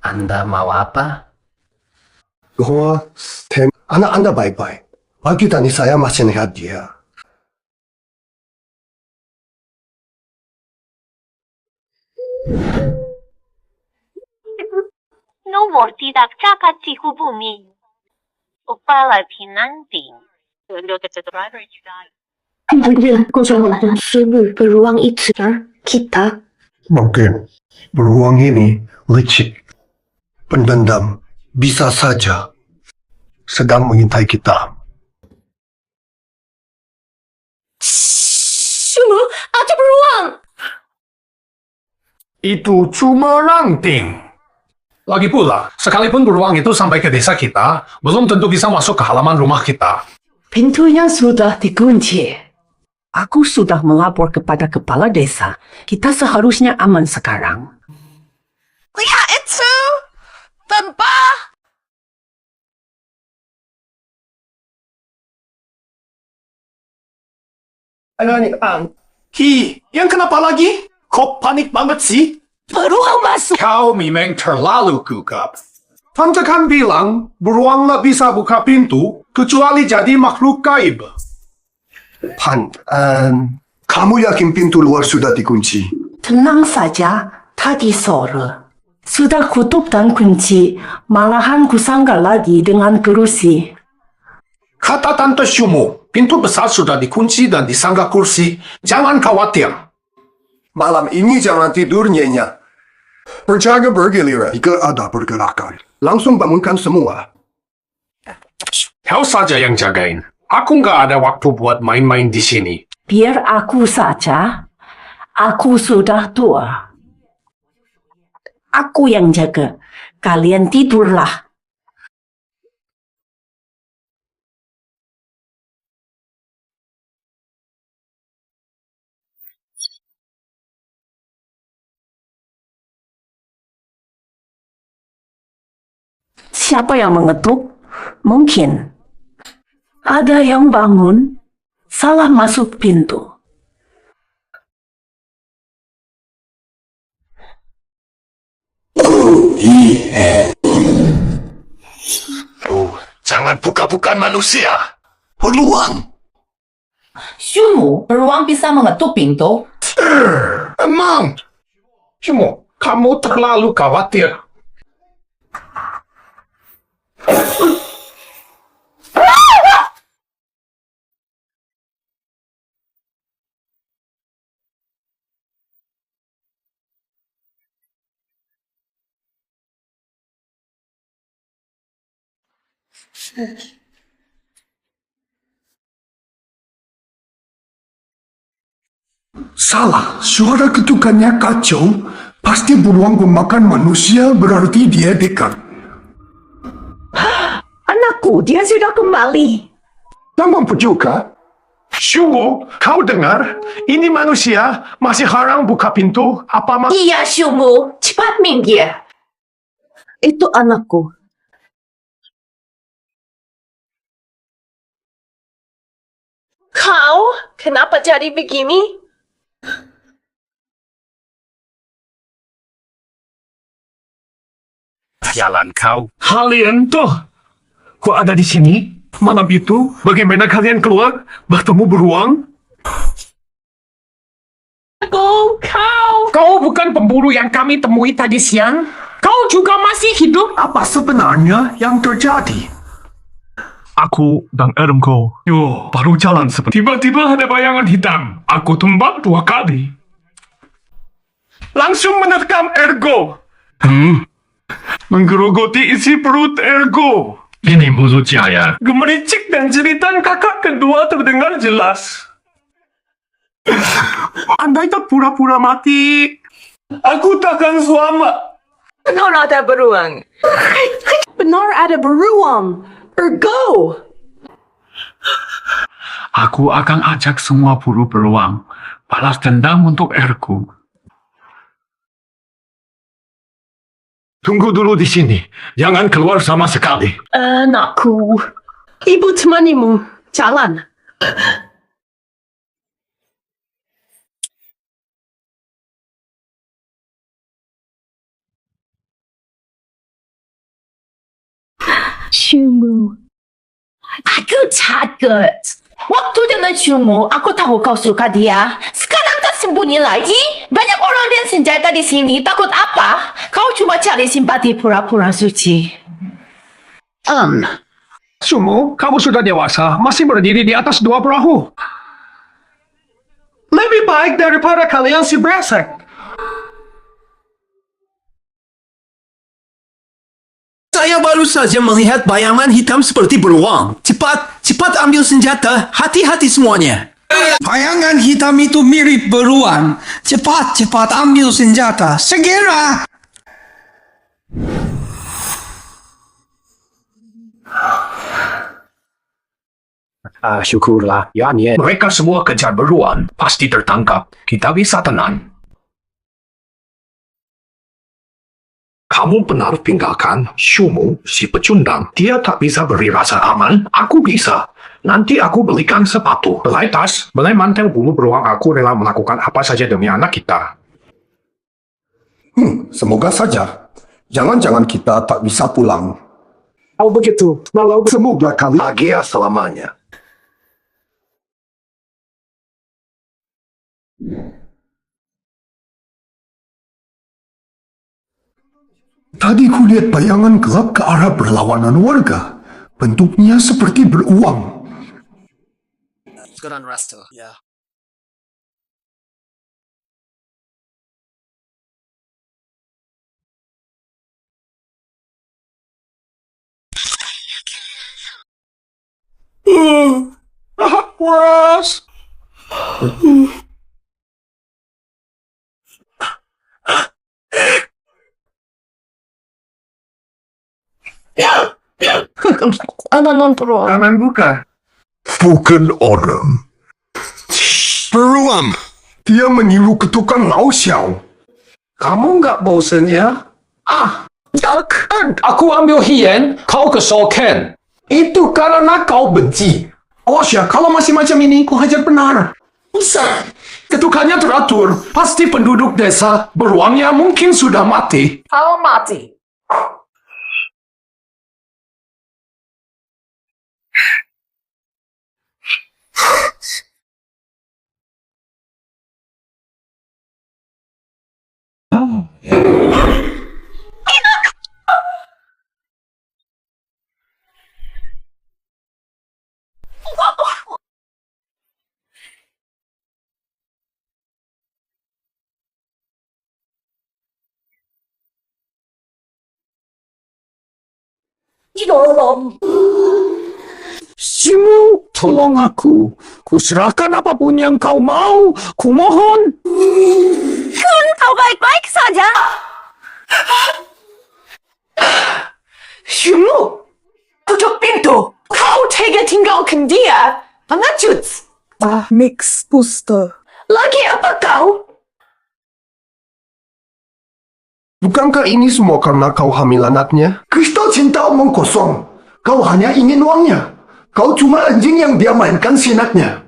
Anda mau apa? Bahwa anak Anda baik-baik. Bagi tani saya masih lihat dia. Nomor tidak cacat di hubungi. Kepala penanting. Beruang itu, kita. Mungkin beruang ini licik. Pendendam bisa saja sedang mengintai kita. Semua ada beruang. Itu cuma ranting. Lagi pula, sekalipun beruang itu sampai ke desa kita, belum tentu bisa masuk ke halaman rumah kita. Pintunya sudah dikunci. Aku sudah melapor kepada kepala desa. Kita seharusnya aman sekarang. Lihat itu. Tembak. Ki, yang kenapa lagi? Kok panik banget sih? Beruang masuk. Kau memang terlalu gugup. Tante kan bilang, beruang nggak bisa buka pintu, kecuali jadi makhluk gaib. Pan, kamu yakin pintu luar sudah dikunci? Tenang saja, tadi sore. Sudah kutup dan kunci, malahan kusangka lagi dengan kerusi. Kata Tante Shumo, pintu besar sudah dikunci dan disangga kursi. Jangan khawatir. Malam ini jangan tidur nyenyak. Berjaga bergiliran jika ada pergerakan. Langsung bangunkan semua. Kau saja yang jagain. Aku nggak ada waktu buat main-main di sini. Biar aku saja. Aku sudah tua. Aku yang jaga. Kalian tidurlah. Siapa yang mengetuk? Mungkin. Ada yang bangun, salah masuk pintu. Jangan buka-bukaan manusia. Peluang. Shumu, beruang bisa mengetuk pintu? Emang, Shumo, kamu terlalu khawatir. Salah, suara ketukannya kacau. Pasti beruang pemakan manusia berarti dia dekat. Anakku, dia sudah kembali. Tambang juga. Shumo, kau dengar? Ini manusia masih harang buka pintu. Apa Iya, Shumu. Cepat minggir. Itu anakku. Kau kenapa jadi begini? Jalan kau. Kalian tuh, kok ada di sini? Malam itu, bagaimana kalian keluar bertemu beruang? Kau bukan pemburu yang kami temui tadi siang? Kau juga masih hidup? Apa sebenarnya yang terjadi? Aku dan Ergo, baru jalan seperti tiba-tiba ada bayangan hitam. Aku tumbang 2 kali. Langsung menerkam Ergo. Menggerogoti isi perut Ergo. Ini mulut jaya. Gemericik dan jeritan kakak kedua terdengar jelas. Andai tak pura-pura mati, aku takkan selamat. Benar ada beruang. Benar ada beruang. Ergo. Aku akan ajak semua buru beruang balas dendam untuk Ergo. Tunggu dulu di sini. Jangan keluar sama sekali. Anakku. Ibu temanimu. Jalan. Shumu. Aku takut. Waktu dengan Shumu, aku tahu kau suka dia. Sekarang tak sembunyi lagi. Banyak orang dengan senjata di sini. Takut apa? Kau cuma cari simpati pura-pura suci. Sumo, kamu sudah dewasa, masih berdiri di atas 2 perahu. Lebih baik daripada kalian si brengsek. Saya baru saja melihat bayangan hitam seperti beruang. Cepat ambil senjata. Hati-hati semuanya. Bayangan hitam itu mirip beruang. Cepat ambil senjata. Segera. Syukurlah, mereka semua kejar beruang. Pasti tertangkap. Kita bisa tenang. Kamu benar tinggalkan Shumu, si pecundang. Dia tak bisa beri rasa aman. Aku bisa. Nanti aku belikan sepatu, belai tas, belai mantel bulu beruang. Aku rela melakukan apa saja demi anak kita. Semoga saja. Jangan-jangan kita tak bisa pulang. Kalau begitu, malah semoga kalian bahagia selamanya. Tadi kulihat bayangan gelap ke arah berlawanan warga. Bentuknya seperti beruang. Sekarang Rasta. Ya. Was. Taman buka. Bukan orang. Beruang. Dia meniru ketukan Lao Xiao. Kamu nggak bosan ya? Takkan aku ambil hien, kau kesoken. Itu karena kau benci. Awas ya, kalau masih macam ini, kau hajar benar. Bisa. Ketukannya teratur. Pasti penduduk desa. Beruangnya mungkin sudah mati. Kau mati. Shimu, tolong aku. Kuserahkan apapun yang kau mau. Kumohon. Kau baik-baik saja. Shumu. Tutup pintu. Kau tega tinggalkan dia. Pengecut. Mix booster. Lagi apa kau? Bukankah ini semua karena kau hamil anaknya? Kristal cinta omong kosong. Kau hanya ingin uangnya. Kau cuma anjing yang dia mainkan sinaknya.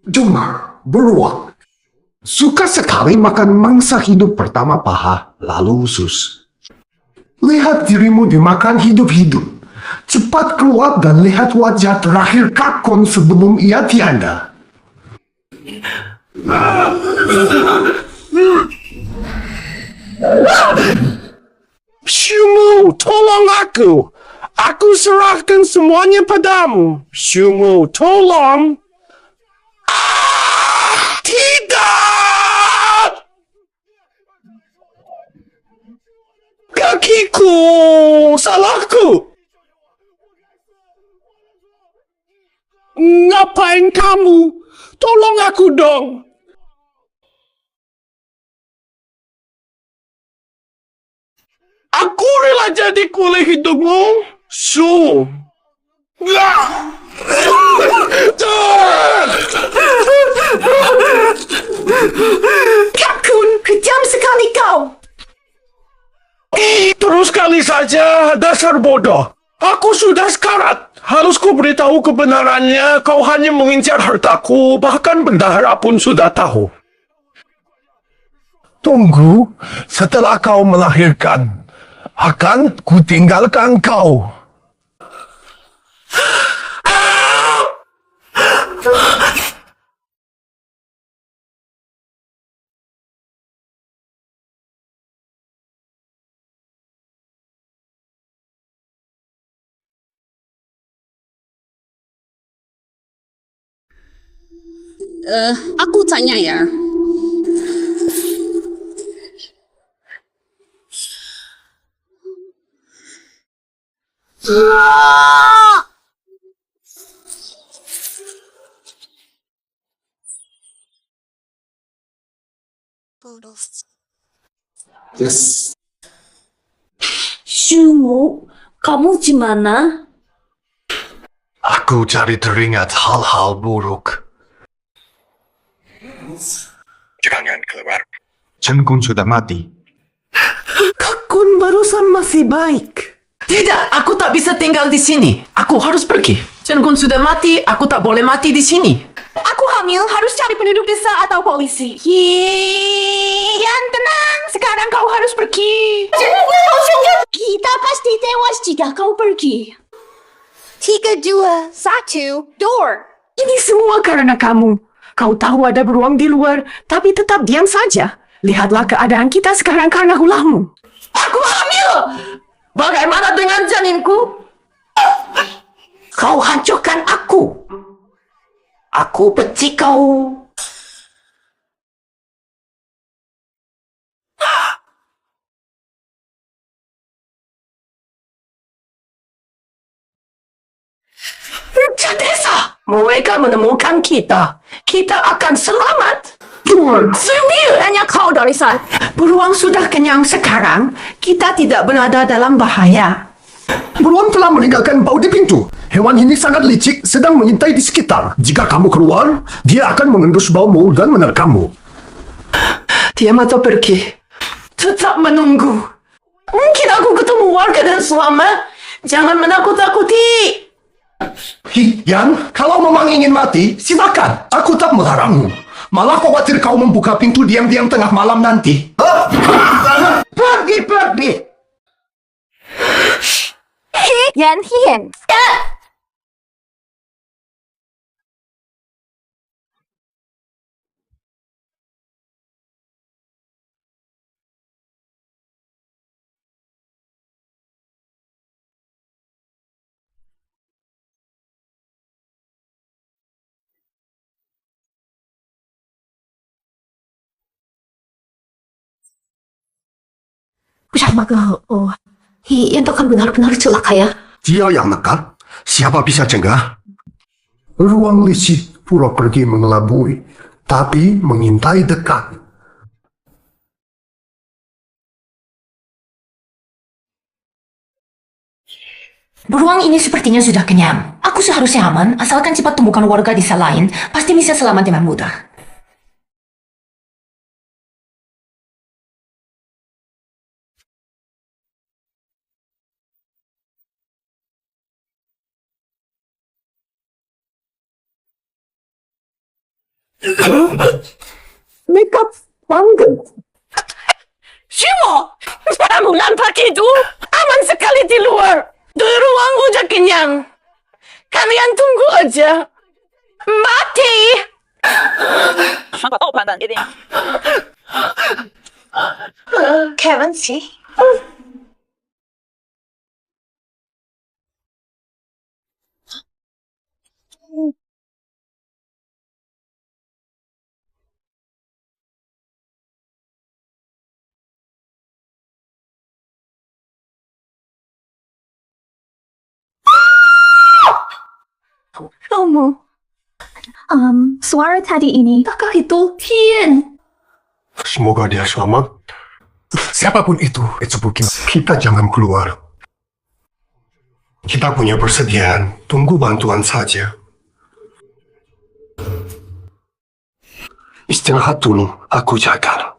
Dengar, beruang. Suka sekali makan mangsa hidup pertama paha, lalu usus. Lihat dirimu dimakan hidup-hidup. Cepat keluar dan lihat wajah terakhir Kakon sebelum ia tiada. Shumu, tolong aku. Aku serahkan semuanya padamu. Shumu, tolong. Tidak! Kakiku, salahku. Ngapain kamu? Tolong aku dong. Aku rela jadi kulit hidungmu. Su. Kakun, kejam sekali kau. Terus kali saja, dasar bodoh. Aku sudah sekarat. Harus ku beritahu kebenarannya. Kau hanya mengincar hartaku. Bahkan bendahara pun sudah tahu. Tunggu, setelah kau melahirkan, akan kutinggalkan kau. Aku tanya ya. Yes. Shumu, kamu di mana? Aku cari teringat hal-hal buruk. Jangan keluar. Chen Kun sudah mati. Kakun barusan masih baik. Tidak, aku tak bisa tinggal di sini. Aku harus pergi. Chen Kun sudah mati, aku tak boleh mati di sini. Aku hamil, harus cari penduduk desa atau polisi. Yan, tenang. Sekarang kau harus pergi. Kita pasti tewas jika kau pergi. 3, 2, 1, door. Ini semua karena kamu. Kau tahu ada beruang di luar, tapi tetap diam saja. Lihatlah keadaan kita sekarang karena ulahmu. Aku hamil! Bagaimana dengan janinku? Kau hancurkan aku. Aku benci kau. Raja desa, mereka menemukan kita. Kita akan selamat. Semir hanya kau dari sana. Beruang sudah kenyang sekarang. Kita tidak berada dalam bahaya. Beruang telah meninggalkan bau di pintu. Hewan ini sangat licik, sedang mengintai di sekitar. Jika kamu keluar, dia akan mengendus baumu dan menerkammu. Diam atau pergi. Tetap menunggu. Mungkin aku ketemu warga dan selamat. Jangan menakut-takuti. Yan, kalau memang ingin mati, silakan. Aku tak melarangmu. Malah khawatir kau membuka pintu diam-diam tengah malam nanti. Pergi. Yan Hien. Yan itu kan benar-benar celaka ya. Dia yang nakal. Siapa bisa cegah? Beruang licik pura pergi mengelabui, tapi mengintai dekat. Beruang ini sepertinya sudah kenyang. Aku seharusnya aman, asalkan cepat temukan warga desa lain, pasti bisa selamat dengan mudah. Makeup bangga. Shimo! Kamu nampak itu? Aman sekali di luar. Di ruang udah kenyang. Kalian tunggu aja. Mati! Kevin sih. Kamu. Suara tadi ini. Apakah itu Tian? Semoga dia selamat. Siapapun itu bukan. Kita jangan keluar. Kita punya persediaan. Tunggu bantuan saja. Istirahat dulu. Aku jaga.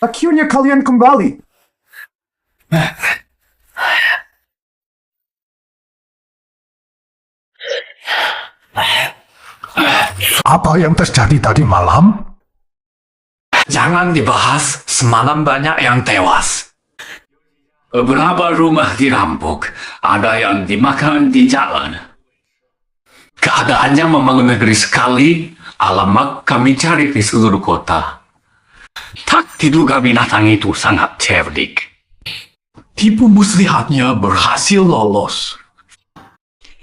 Akhirnya kalian kembali. Apa yang terjadi tadi malam? Jangan dibahas, semalam banyak yang tewas. Beberapa rumah dirampok, ada yang dimakan di jalan. Keadaannya memang ngeri sekali, alamat kami cari di seluruh kota. Tak diduga binatang itu sangat cerdik. Tipu muslihatnya berhasil lolos.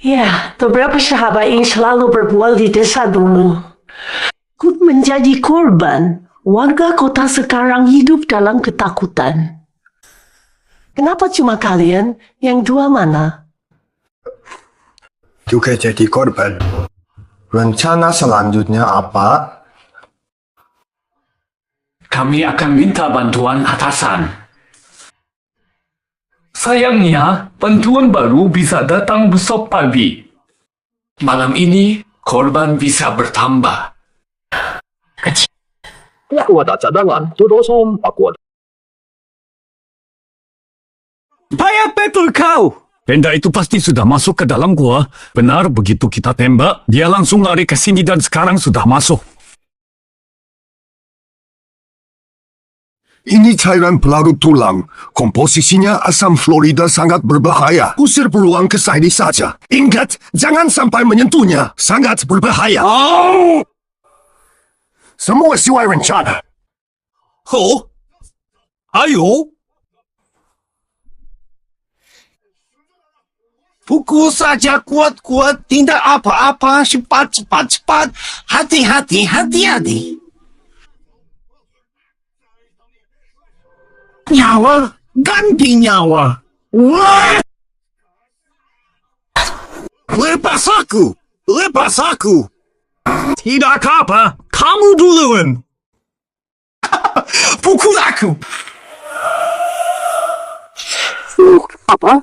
Ya, beberapa sahabat yang selalu berbual di desa dulu. Ikut menjadi korban. Warga kota sekarang hidup dalam ketakutan. Kenapa cuma kalian? Yang dua mana? Juga jadi korban. Rencana selanjutnya apa? Kami akan minta bantuan atasan. Sayangnya, bantuan baru bisa datang besok pagi. Malam ini, korban bisa bertambah. Aku ada cadangan. Tudosom aku ada. Bayar betul kau! Benda itu pasti sudah masuk ke dalam gua. Benar, begitu kita tembak, dia langsung lari ke sini dan sekarang sudah masuk. Ini cairan pelarut tulang. Komposisinya asam fluorida sangat berbahaya. Usir peluang ke sini saja. Ingat, jangan sampai menyentuhnya. Sangat berbahaya. Oh! Semua sesuai rencana. Oh? Ayo! Pukul saja kuat-kuat, tidak apa-apa, cepat. Hati-hati. Nyawa, ganti nyawa. Wah! Lepas aku. Tidak apa, kamu duluan. Pukul aku. Apa?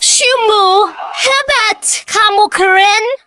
Shumu, hebat! Kamu keren!